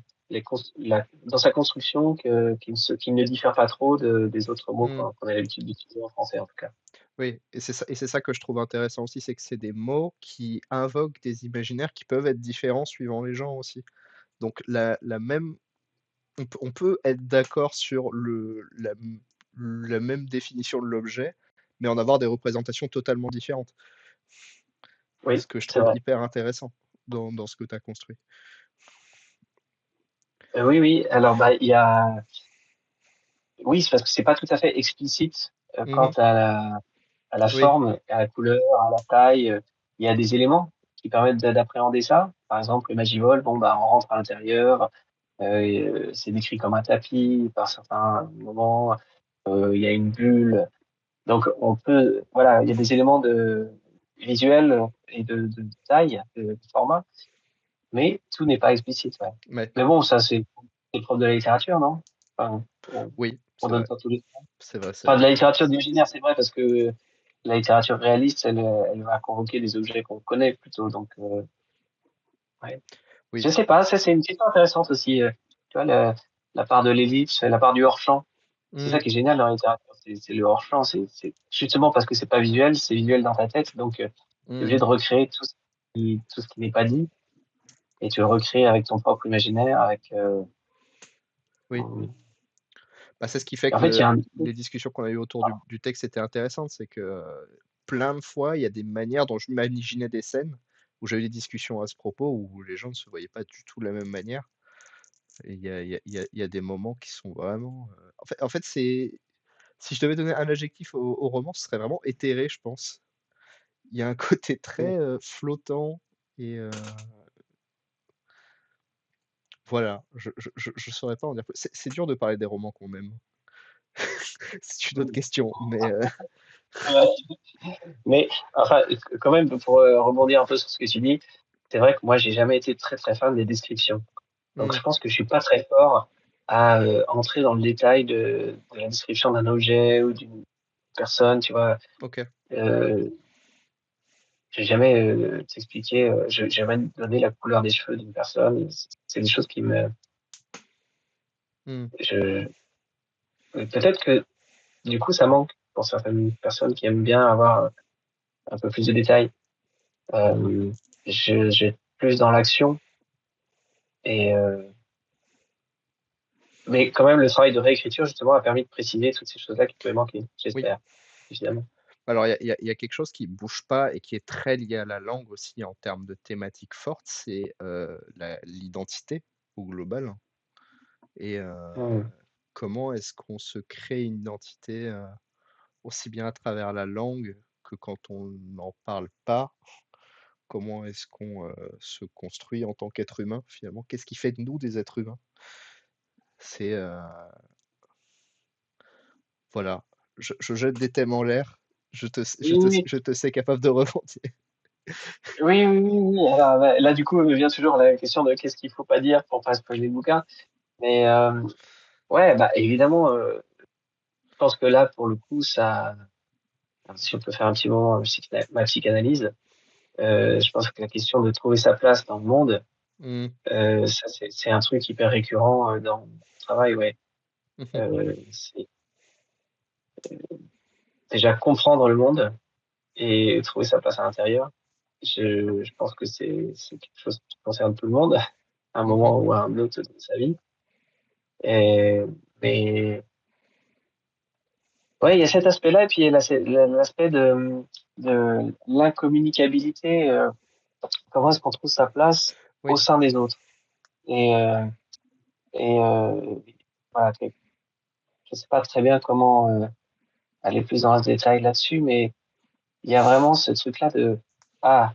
[SPEAKER 2] dans sa construction qu'il ne diffère pas trop des autres mots
[SPEAKER 1] Hmm.
[SPEAKER 2] qu'on a l'habitude d'utiliser en français en tout cas.
[SPEAKER 1] Oui, et c'est ça que je trouve intéressant aussi, c'est que c'est des mots qui invoquent des imaginaires qui peuvent être différents suivant les gens aussi. Donc la même, on peut être d'accord sur la même définition de l'objet, mais en avoir des représentations totalement différentes.
[SPEAKER 2] Oui,
[SPEAKER 1] Ce que je
[SPEAKER 2] c'est
[SPEAKER 1] trouve
[SPEAKER 2] vrai.
[SPEAKER 1] hyper intéressant dans ce que tu as construit.
[SPEAKER 2] Oui, oui. Alors bah oui, c'est parce que c'est pas tout à fait explicite quant
[SPEAKER 1] Mhm.
[SPEAKER 2] à la
[SPEAKER 1] Oui.
[SPEAKER 2] forme, à la couleur, à la taille. Il y a des éléments qui permettent d'appréhender ça. Par exemple, le Magivol, bon bah on rentre à l'intérieur, c'est décrit comme un tapis par certains moments. Il y a une bulle. Donc, voilà, il y a des éléments de visuels et de taille, de format, mais tout n'est pas explicite, ouais.
[SPEAKER 1] Mais
[SPEAKER 2] Mais bon, ça, c'est propre de la littérature, non? Enfin,
[SPEAKER 1] oui,
[SPEAKER 2] on
[SPEAKER 1] c'est
[SPEAKER 2] donne
[SPEAKER 1] vrai.
[SPEAKER 2] pas tous les.
[SPEAKER 1] C'est vrai, c'est
[SPEAKER 2] Enfin,
[SPEAKER 1] vrai.
[SPEAKER 2] de la littérature d'imaginaire, c'est vrai, parce que la littérature réaliste, elle va convoquer des objets qu'on connaît plutôt. Donc, ouais.
[SPEAKER 1] Oui.
[SPEAKER 2] Je sais pas, ça, c'est une question intéressante aussi. Tu vois, la part de l'ellipse, la part du hors-champ. C'est ça
[SPEAKER 1] Mhm.
[SPEAKER 2] qui est génial dans la littérature, c'est le hors-champ. C'est justement parce que c'est pas visuel, c'est visuel dans ta tête. Donc, t'es obligé
[SPEAKER 1] Mhm.
[SPEAKER 2] de recréer tout ce qui n'est pas dit, et tu le recrées avec ton propre imaginaire, avec.
[SPEAKER 1] Oui. Bah, c'est ce qui fait
[SPEAKER 2] En
[SPEAKER 1] que
[SPEAKER 2] fait, il y a un.
[SPEAKER 1] les discussions qu'on a eues autour du texte étaient intéressantes, c'est que plein de fois, il y a des manières dont je m'imaginais des scènes où j'avais des discussions à ce propos où les gens ne se voyaient pas du tout de la même manière. Et il y a des moments qui sont vraiment. En fait, si je devais donner un adjectif au roman, ce serait vraiment éthéré, je pense. Il y a un côté très flottant et voilà, je saurais pas en dire plus. C'est dur de parler des romans qu'on aime. C'est une autre question, mais
[SPEAKER 2] Mais enfin, quand même, pour rebondir un peu sur ce que tu dis, c'est vrai que moi, j'ai jamais été très très fan des descriptions. Donc,
[SPEAKER 1] hmm,
[SPEAKER 2] je pense que je suis pas très fort à entrer dans le détail de la description d'un objet ou d'une personne, tu vois.
[SPEAKER 1] ok.
[SPEAKER 2] Euh, j'ai jamais t'expliqué, j'ai jamais donné la couleur des cheveux d'une personne. C'est des choses qui me,
[SPEAKER 1] Hmm,
[SPEAKER 2] je, peut-être que du coup, ça manque pour certaines personnes qui aiment bien avoir un peu plus de détails. Euh, j'ai plus dans l'action et mais quand même, le travail de réécriture, justement, a permis de préciser toutes ces choses-là qui pouvaient manquer,
[SPEAKER 1] oui.
[SPEAKER 2] j'espère, évidemment.
[SPEAKER 1] Alors, il y a quelque chose qui bouge pas et qui est très lié à la langue aussi en termes de thématiques fortes, c'est l'identité au global. Et
[SPEAKER 2] Hmm.
[SPEAKER 1] comment est-ce qu'on se crée une identité aussi bien à travers la langue que quand on n'en parle pas? Comment est-ce qu'on se construit en tant qu'être humain finalement? Qu'est-ce qui fait de nous des êtres humains? C'est voilà, je jette des thèmes en l'air.
[SPEAKER 2] Oui, oui,
[SPEAKER 1] Je te sais capable de rebondir.
[SPEAKER 2] oui, oui, oui, oui. Alors, là, du coup, me vient toujours la question de qu'est-ce qu'il faut pas dire pour pas spoiler le bouquin. Mais ouais, bah évidemment, je pense que là, pour le coup, ça, si on peut faire un petit moment ma psychanalyse, je pense que la question de trouver sa place dans le monde,
[SPEAKER 1] Mmh.
[SPEAKER 2] ça, c'est un truc hyper récurrent dans mon travail, ouais.
[SPEAKER 1] Mmh.
[SPEAKER 2] C'est déjà comprendre le monde et trouver sa place à l'intérieur. Je pense que c'est quelque chose qui concerne tout le monde à un
[SPEAKER 1] Mmh.
[SPEAKER 2] moment ou à un autre de sa vie. Et, mais ouais, il y a cet aspect-là et puis il y a l'aspect de l'incommunicabilité. Comment est-ce qu'on trouve sa place au
[SPEAKER 1] Oui.
[SPEAKER 2] sein des autres? Et, euh, et voilà, je sais pas très bien comment aller plus dans le détail là-dessus, mais il y a vraiment ce truc-là de ah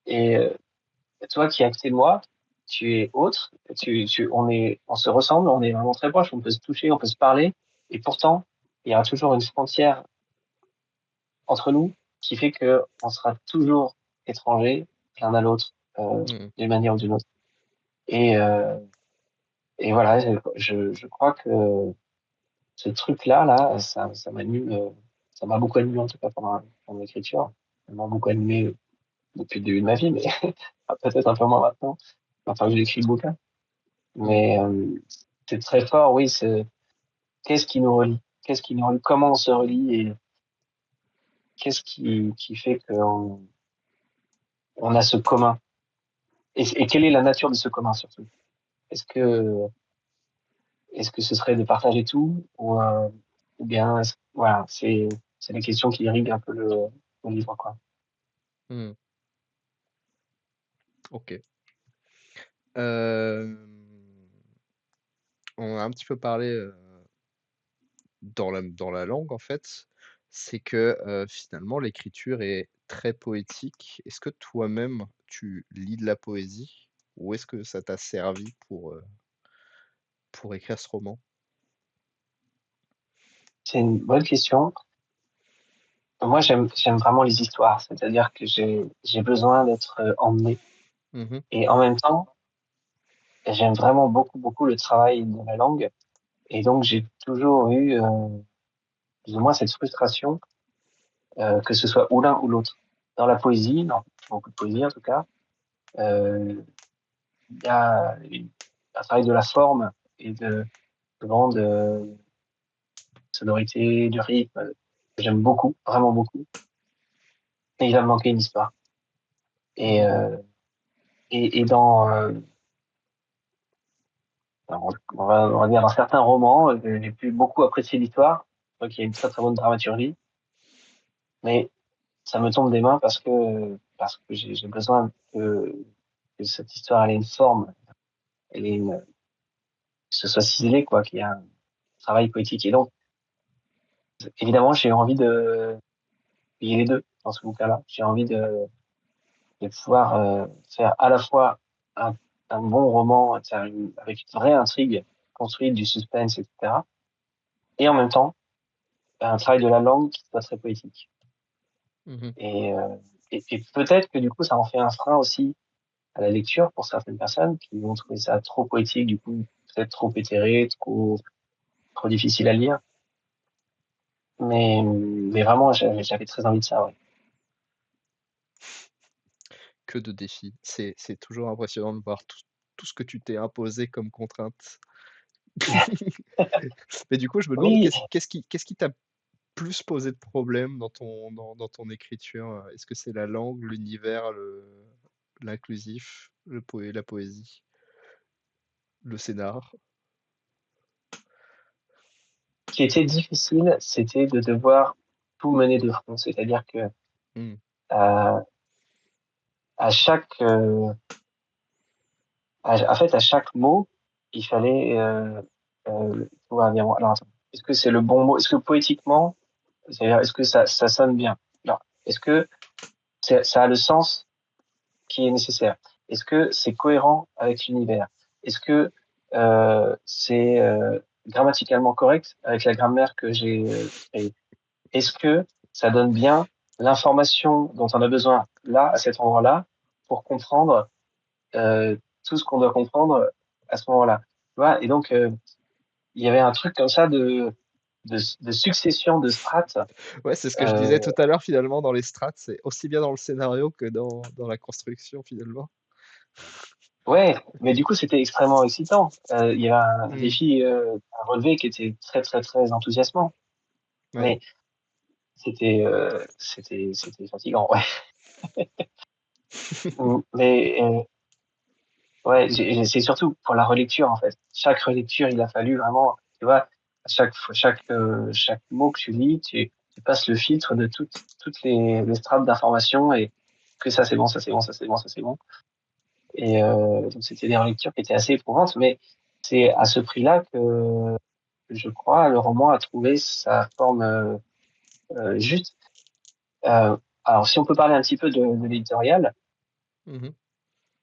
[SPEAKER 2] et toi qui es à côté de moi, tu es autre, on se ressemble, on est vraiment très proches, on peut se toucher, on peut se parler, et pourtant il y aura toujours une frontière entre nous qui fait que on sera toujours étrangers l'un à l'autre
[SPEAKER 1] Mmh.
[SPEAKER 2] d'une manière ou d'une autre. Et et voilà, je crois que ce truc-là, ça m'anime, ça m'a beaucoup animé en tout cas pendant l'écriture. Ça m'a beaucoup animé depuis le début de ma vie, mais peut-être un peu moins maintenant, enfin que j'ai écrit le bouquin.
[SPEAKER 1] Mmh.
[SPEAKER 2] Mais c'est très fort, oui, c'est qu'est-ce qui nous relie? Qu'est-ce qui nous relie? Comment on se relie et qu'est-ce qui fait qu'on on a ce commun? Et quelle est la nature de ce commun surtout? Est-ce que est-ce que ce serait de partager tout ou bien voilà, c'est les questions qui irriguent un peu le livre, quoi.
[SPEAKER 1] Mmh. OK. Hem, on a un petit peu parlé, dans la langue en fait. C'est que, finalement l'écriture est très poétique. Est-ce que toi-même tu lis de la poésie? Ou est-ce que ça t'a servi pour écrire ce roman?
[SPEAKER 2] C'est une bonne question. Moi, j'aime vraiment les histoires, c'est-à-dire que j'ai besoin d'être emmené.
[SPEAKER 1] Mmh.
[SPEAKER 2] Et en même temps, j'aime vraiment beaucoup le travail de la langue. Et donc, j'ai toujours eu plus ou moins cette frustration que ce soit ou l'un ou l'autre. Dans la poésie, dans beaucoup de poésie en tout cas, euh, il y a un travail de la forme et souvent de sonorité, du rythme, que j'aime beaucoup, vraiment beaucoup. Et il va me manquer une histoire. Et,
[SPEAKER 1] Mmh.
[SPEAKER 2] euh, et dans, on va dire dans certains romans, j'ai pu beaucoup apprécier l'histoire. Je trouve qu'il y a une très bonne dramaturgie, mais ça me tombe des mains parce que j'ai besoin que cette histoire elle ait une forme, elle ait une, que ce soit ciselé quoi, qu'il y ait un travail poétique. Et donc évidemment j'ai envie de payer les deux dans ce bouquin-là. J'ai envie de pouvoir faire à la fois un, un bon roman avec une vraie intrigue construite, du suspense, etc. Et en même temps un travail de la langue qui soit très poétique.
[SPEAKER 1] Mmh.
[SPEAKER 2] Et, euh, et peut-être que du coup, ça en fait un frein aussi à la lecture pour certaines personnes qui vont trouver ça trop poétique, du coup, peut-être trop éthéré, trop difficile à lire. Mais vraiment, j'avais très envie de ça, ouais.
[SPEAKER 1] Que de défis. C'est toujours impressionnant de voir tout ce que tu t'es imposé comme contrainte. Mais du coup, je me demande
[SPEAKER 2] Oui,
[SPEAKER 1] qu'est-ce qui t'a plus posé de problème dans ton écriture? Est-ce que c'est la langue, l'univers, l'inclusif, la poésie, le scénar?
[SPEAKER 2] ce qui était difficile, c'était de devoir tout mener de front. C'est-à-dire que
[SPEAKER 1] Mmh.
[SPEAKER 2] à, à chaque, en fait, à chaque mot, il fallait trouver un virement. Alors, attends, est-ce que c'est le bon mot? Est-ce que poétiquement, c'est-à-dire, est-ce que ça sonne bien? Non. Est-ce que ça a le sens qui est nécessaire? Est-ce que c'est cohérent avec l'univers? Est-ce que c'est grammaticalement correct avec la grammaire que j'ai créée? Est-ce que ça donne bien l'information dont on a besoin là, à cet endroit-là, pour comprendre tout ce qu'on doit comprendre à ce moment-là? Tu vois? Et donc, il y avait un truc comme ça de succession de strates.
[SPEAKER 1] Ouais, c'est ce que je disais
[SPEAKER 2] Euh,
[SPEAKER 1] tout à l'heure finalement dans les strates, c'est aussi bien dans le scénario que dans la construction finalement.
[SPEAKER 2] Ouais, mais du coup, c'était extrêmement excitant. Il y avait un
[SPEAKER 1] Mmh.
[SPEAKER 2] défi à relever qui était très enthousiasmant,
[SPEAKER 1] Ouais.
[SPEAKER 2] mais c'était fatigant. Ouais. Mais ouais, c'est surtout pour la relecture en fait. Chaque relecture, il a fallu vraiment, tu vois, chaque mot que tu lis, tu passes le filtre de toutes les strates d'informations et que ça c'est bon, ça c'est bon, ça c'est bon, ça c'est bon. Et donc c'était des relectures qui étaient assez éprouvantes, mais c'est à ce prix-là que je crois, le roman a trouvé sa forme juste. Euh, alors, si on peut parler un petit peu de l'éditorial,
[SPEAKER 1] Mmh.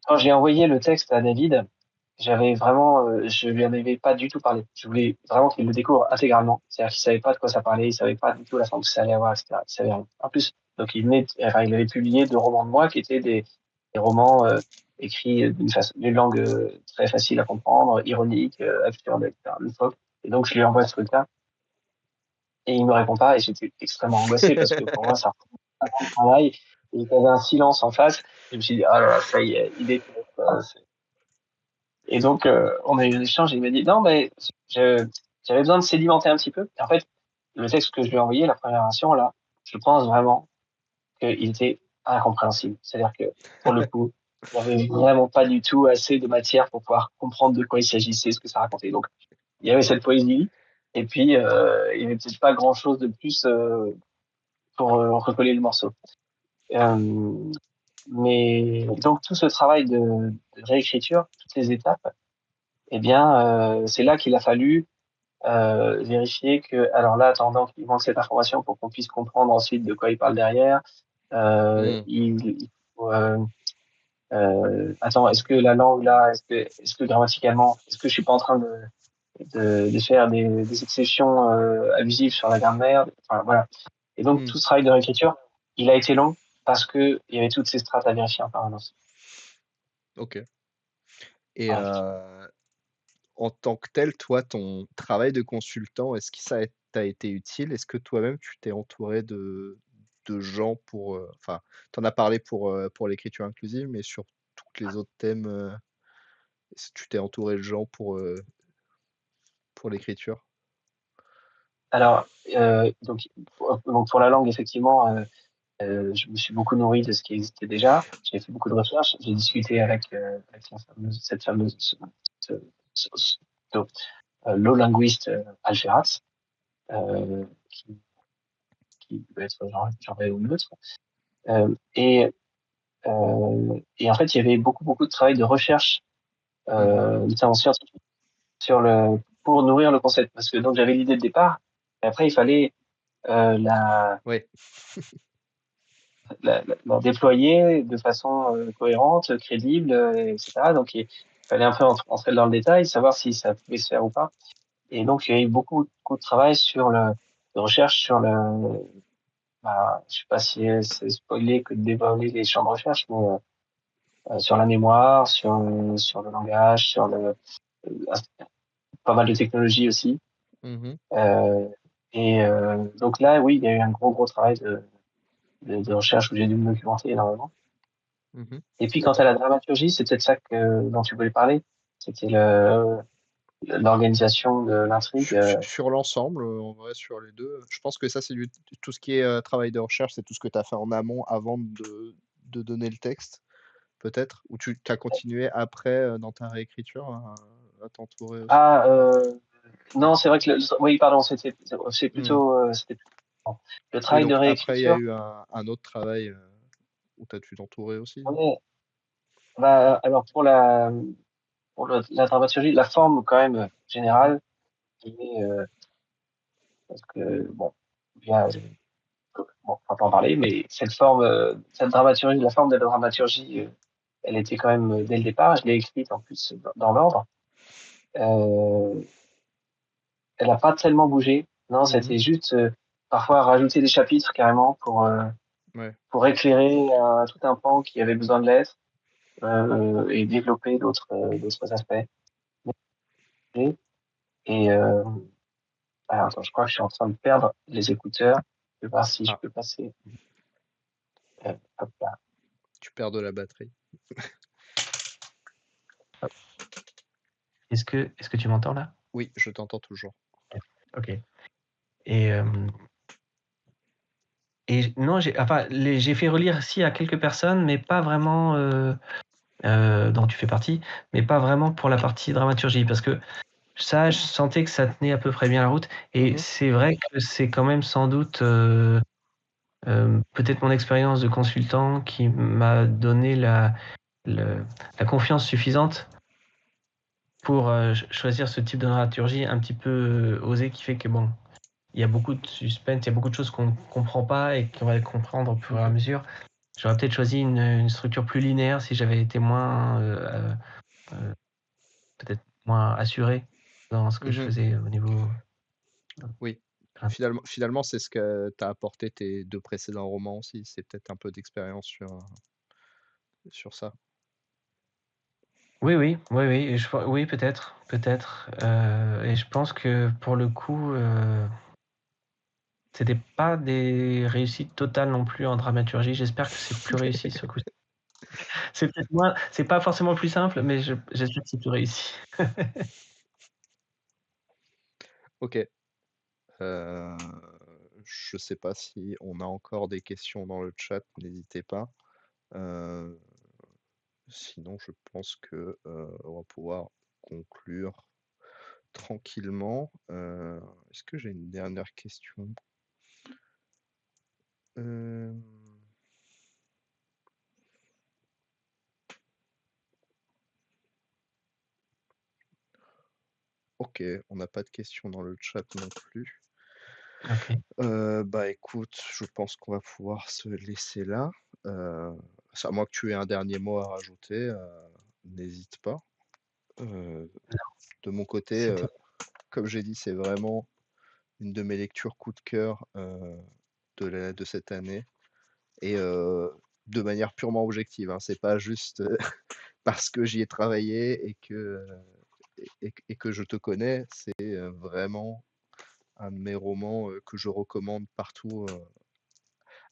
[SPEAKER 2] quand j'ai envoyé le texte à David, j'avais vraiment, je lui en avais pas du tout parlé. Je voulais vraiment qu'il le découvre intégralement. C'est-à-dire qu'il savait pas de quoi ça parlait, il savait pas du tout la forme que ça allait avoir, etc. Il savait rien. En plus, donc enfin, il avait publié 2 romans de moi qui étaient des romans écrits d'une langue très facile à comprendre, ironique, absurde, etc. loufoque. Et donc je lui envoie ce truc-là et il me répond pas et j'étais extrêmement angoissé parce que pour moi ça représente un grand travail. Et il y avait un silence en face. Je me suis dit ah là là, ça y est, il est et donc, on a eu un échange et il m'a dit, non, mais je- j'avais besoin de sédimenter un petit peu. Et en fait, le texte que je lui ai envoyé, la première version, là, je pense vraiment qu'il était incompréhensible. C'est-à-dire que, pour le coup, il n'y avait vraiment pas du tout assez de matière pour pouvoir comprendre de quoi il s'agissait, ce que ça racontait. Donc, il y avait cette poésie, et puis, il n'y avait peut-être pas grand-chose de plus pour recoller le morceau. Euh, mais donc, tout ce travail de réécriture, toutes les étapes, eh bien, c'est là qu'il a fallu vérifier que, alors là, attendant qu'il manque cette information pour qu'on puisse comprendre ensuite de quoi il parle derrière,
[SPEAKER 1] Mmh.
[SPEAKER 2] il faut, attends, est-ce que la langue là, est-ce que grammaticalement, est-ce que je suis pas en train de faire des exceptions abusives sur la grammaire, enfin voilà. Et donc
[SPEAKER 1] Mmh.
[SPEAKER 2] tout ce travail de réécriture, il a été long parce que il y avait toutes ces strates à vérifier en permanence.
[SPEAKER 1] OK. Et
[SPEAKER 2] Ouais.
[SPEAKER 1] en tant que tel, toi, ton travail de consultant, est-ce que ça t'a été utile? Est-ce que toi-même, tu t'es entouré de gens pour, enfin, tu en as parlé pour l'écriture inclusive, mais sur toutes les autres thèmes, est-ce que tu t'es entouré de gens pour l'écriture?
[SPEAKER 2] Alors, donc pour la langue, effectivement, je me suis beaucoup nourri de ce qui existait déjà. J'ai fait beaucoup de recherches. J'ai discuté avec cette fameuse ce, ce- low linguiste Alferaz, qui, qui peut être genre ou neutre. Et en fait, il y avait beaucoup de travail de recherche,
[SPEAKER 1] Mmh.
[SPEAKER 2] notamment scientifique, pour nourrir le concept. Parce que donc j'avais l'idée de départ, et après il fallait la
[SPEAKER 1] Ouais.
[SPEAKER 2] la déployer de façon cohérente, crédible, etc. Donc il fallait un peu entrer dans le détail, savoir si ça pouvait se faire ou pas. Et donc il y a eu beaucoup de travail de recherche sur je sais pas si c'est spoilé que de dévoiler les champs de recherche, mais sur la mémoire, sur le langage, euh, pas mal de technologies aussi.
[SPEAKER 1] Mmh.
[SPEAKER 2] Euh, donc là, oui, il y a eu un gros travail de recherche où j'ai dû me documenter énormément.
[SPEAKER 1] Mmh.
[SPEAKER 2] Et puis quant à la dramaturgie, c'est peut-être ça dont tu voulais parler. C'était l'organisation de l'intrigue.
[SPEAKER 1] Sur l'ensemble, en vrai, sur les 2, je pense que ça, c'est du tout ce qui est, travail de recherche, c'est tout ce que tu as fait en amont avant de donner le texte, peut-être? Ou tu as continué après, dans ta réécriture à t'entourer aussi?
[SPEAKER 2] Ah, non, c'est vrai que oui, pardon,
[SPEAKER 1] Mmh.
[SPEAKER 2] c'était plutôt le
[SPEAKER 1] Oui,
[SPEAKER 2] travail de
[SPEAKER 1] donc après, il y a
[SPEAKER 2] réécriture.
[SPEAKER 1] eu un autre travail, où tu as dû t'entourer aussi, non?
[SPEAKER 2] Ouais, alors la dramaturgie, la forme quand même
[SPEAKER 1] Mmh.
[SPEAKER 2] générale, qui est parce que bon, bien, bon, on va pas en parler, mais cette dramaturgie, la forme de la dramaturgie, elle était quand même dès le départ. Je l'ai écrite en plus dans l'ordre. Euh, Elle a pas tellement bougé. Non,
[SPEAKER 1] Mmh.
[SPEAKER 2] c'était juste parfois rajouter des chapitres carrément
[SPEAKER 1] Ouais.
[SPEAKER 2] pour éclairer tout un pan qui avait besoin de l'être et développer d'autres aspects. Et alors, attends, je crois que je suis en train de perdre les écouteurs. Je vais voir si je
[SPEAKER 1] Ah,
[SPEAKER 2] peux passer. Hop là.
[SPEAKER 1] tu perds de la batterie.
[SPEAKER 3] Hop. Est-ce que tu m'entends là?
[SPEAKER 1] Oui, je t'entends toujours.
[SPEAKER 3] Ok. Et, euh, et non, j'ai fait relire aussi à quelques personnes, mais pas vraiment, dont tu fais partie, mais pas vraiment pour la partie dramaturgie, parce que ça, je sentais que ça tenait à peu près bien la route. Et
[SPEAKER 1] Mmh.
[SPEAKER 3] c'est vrai que c'est quand même sans doute peut-être mon expérience de consultant qui m'a donné le- la confiance suffisante pour choisir ce type de dramaturgie un petit peu osé qui fait que bon, il y a beaucoup de suspense, il y a beaucoup de choses qu'on ne comprend pas et qu'on va comprendre au fur et à
[SPEAKER 1] Mhm.
[SPEAKER 3] mesure. J'aurais peut-être choisi une structure plus linéaire si j'avais été moins, peut-être moins assuré dans ce que je
[SPEAKER 1] Mhm.
[SPEAKER 3] faisais au niveau.
[SPEAKER 1] Oui.
[SPEAKER 3] Enfin,
[SPEAKER 1] Finalement, c'est ce que t'as apporté tes 2 précédents romans aussi. C'est peut-être un peu d'expérience sur ça.
[SPEAKER 3] oui, oui, oui, oui, et oui, peut-être, peut-être. Et je pense que pour le coup, c'était pas des réussites totales non plus en dramaturgie. J'espère que c'est plus réussi ce coup. C'est peut-être moins, c'est pas forcément plus simple, mais j'espère que c'est plus réussi.
[SPEAKER 1] OK. Je sais pas si on a encore des questions dans le chat, n'hésitez pas. Heu, Sinon je pense que, on va pouvoir conclure tranquillement. Est-ce que j'ai une dernière question? Hem, OK, on n'a pas de questions dans le chat non plus.
[SPEAKER 3] OK.
[SPEAKER 1] Bah, écoute, je pense qu'on va pouvoir se laisser là. Heu, À moins que tu aies un dernier mot à rajouter, n'hésite pas. Heu, de mon côté,
[SPEAKER 3] C'était
[SPEAKER 1] comme j'ai dit, c'est vraiment une de mes lectures coup de cœur, de cette année et de manière purement objective, hein. C'est pas juste, parce que j'y ai travaillé et que je te connais. C'est, vraiment un de mes romans, que je recommande partout,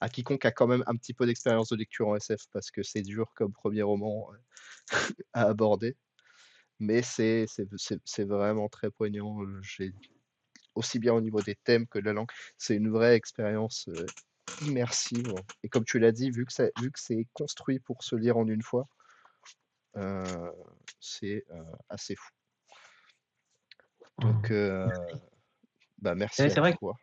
[SPEAKER 1] à quiconque a quand même un petit peu d'expérience de lecture en SF parce que c'est dur comme premier roman, à aborder. Mais c'est vraiment très poignant, j'ai aussi bien au niveau des thèmes que de la langue. C'est une vraie expérience, immersive et comme tu l'as dit, vu que c'est construit pour se lire en une fois, heu, c'est, assez fou. Donc, bah, merci
[SPEAKER 3] ouais,
[SPEAKER 1] à
[SPEAKER 3] c'est vrai
[SPEAKER 1] toi.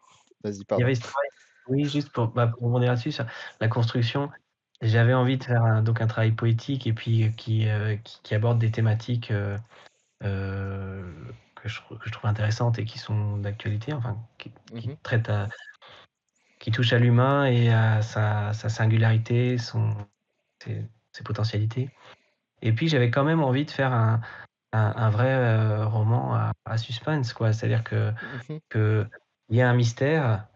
[SPEAKER 1] Vas-y,
[SPEAKER 3] qu'il y
[SPEAKER 1] pardon.
[SPEAKER 3] avait ce travail. Oui, juste pour rebondir là-dessus, sur la construction, j'avais envie de faire donc un travail poétique et puis qui aborde des thématiques, que je trouve intéressantes et qui sont d'actualité, enfin qui
[SPEAKER 1] Mmh.
[SPEAKER 3] traitent à qui touchent à l'humain et à sa singularité, ses potentialités. Et puis j'avais quand même envie de faire un vrai, roman à suspense quoi. C'est-à-dire que
[SPEAKER 1] Mmh.
[SPEAKER 3] qu'il y a un mystère,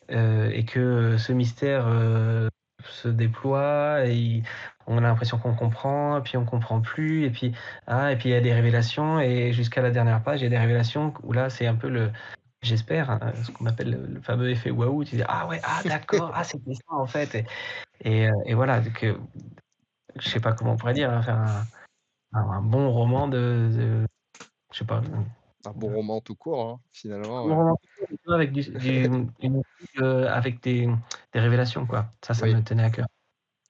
[SPEAKER 3] et que ce mystère, se déploie et on a l'impression qu'on comprend, et puis on comprend plus, et puis il y a des révélations et jusqu'à la dernière page, il y a des révélations où là, c'est un peu j'espère, hein, ce qu'on appelle le fameux effet waouh. Tu dis: «Ah ouais, ah d'accord, ah c'était ça en fait», et voilà, donc je sais pas comment on pourrait dire, hein, faire un bon roman de je sais pas,
[SPEAKER 1] Un bon roman tout court, hein,
[SPEAKER 3] un
[SPEAKER 1] finalement,
[SPEAKER 3] bon roman avec une intrigue, avec des révélations quoi. Ça
[SPEAKER 1] oui,
[SPEAKER 3] me tenait à cœur.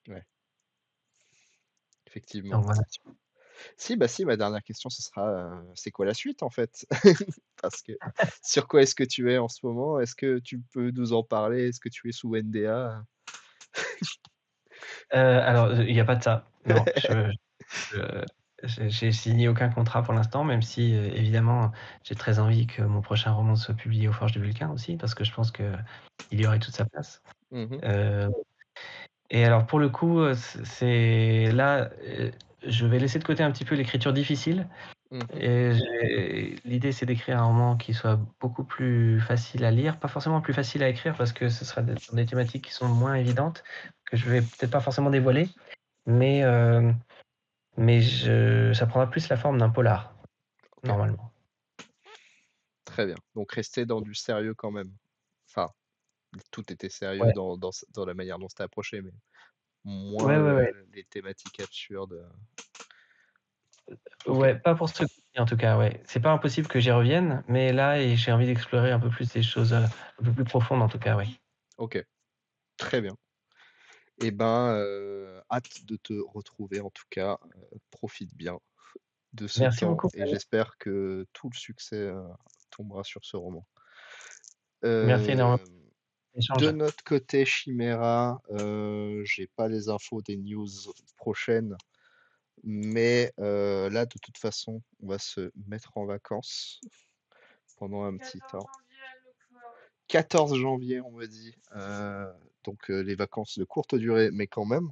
[SPEAKER 1] ouais, effectivement.
[SPEAKER 3] Donc voilà.
[SPEAKER 1] Si, bah, si, ma dernière question, ce sera, c'est quoi la suite, en fait? Parce que sur quoi est-ce que tu es en ce moment? Est-ce que tu peux nous en parler? Est-ce que tu es sous NDA?
[SPEAKER 3] Alors, il y a pas de ça. Non, je j'ai signé aucun contrat pour l'instant, même si, évidemment, j'ai très envie que mon prochain roman soit publié aux Forges du Vulcain aussi, parce que je pense qu'il y aurait toute sa place.
[SPEAKER 1] Mmh.
[SPEAKER 3] Heu et alors pour le coup, c'est là, je vais laisser de côté un petit peu l'écriture difficile
[SPEAKER 1] Mmh.
[SPEAKER 3] et l'idée, c'est d'écrire un roman qui soit beaucoup plus facile à lire, pas forcément plus facile à écrire parce que ce sera sur des thématiques qui sont moins évidentes, que je vais peut-être pas forcément dévoiler, mais ça prendra plus la forme d'un polar,
[SPEAKER 1] OK,
[SPEAKER 3] normalement.
[SPEAKER 1] très bien. Donc rester dans du sérieux quand même. Enfin, tout était sérieux
[SPEAKER 3] Ouais.
[SPEAKER 1] dans la manière dont c'était approché, mais
[SPEAKER 3] Ouais,
[SPEAKER 1] moins
[SPEAKER 3] ouais, ouais.
[SPEAKER 1] les thématiques absurdes, OK,
[SPEAKER 3] Ouais, pas pour ce coup-ci en tout cas, ouais. C'est pas impossible que j'y revienne, mais là j'ai envie d'explorer un peu plus des choses, un peu plus profondes en tout cas, oui.
[SPEAKER 1] OK, très bien. Et ben, hâte de te retrouver en tout cas, profite bien de ce
[SPEAKER 3] Merci
[SPEAKER 1] temps
[SPEAKER 3] beaucoup.
[SPEAKER 1] et j'espère que tout le succès, tombera sur ce roman.
[SPEAKER 3] Merci énormément
[SPEAKER 1] Hem,
[SPEAKER 3] pour l'échange.
[SPEAKER 1] de notre côté Chimera, j'ai pas les infos des news prochaines, Mais là, de toute façon, on va se mettre en vacances pendant un petit temps. 14 janvier, on me dit. Donc les vacances de courte durée, mais quand même.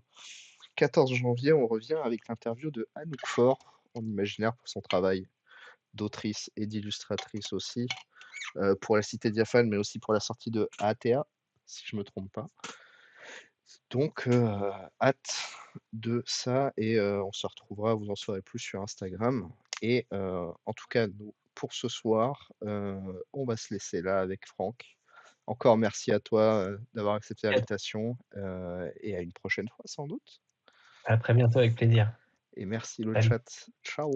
[SPEAKER 1] 14 janvier, on revient avec l'interview de Anouk Faure, en imaginaire pour son travail d'autrice et d'illustratrice aussi, pour la Cité diaphane, mais aussi pour la sortie de ATA, si je me trompe pas. Donc, hâte de ça et on se retrouvera, vous en saurez plus sur Instagram. Et en tout cas, nous, pour ce soir, on va se laisser là avec Franck. Encore merci à toi d'avoir accepté l'invitation et à une prochaine fois sans doute.
[SPEAKER 3] À très bientôt, avec plaisir.
[SPEAKER 1] Et merci le
[SPEAKER 3] Salut.
[SPEAKER 1] chat. Ciao.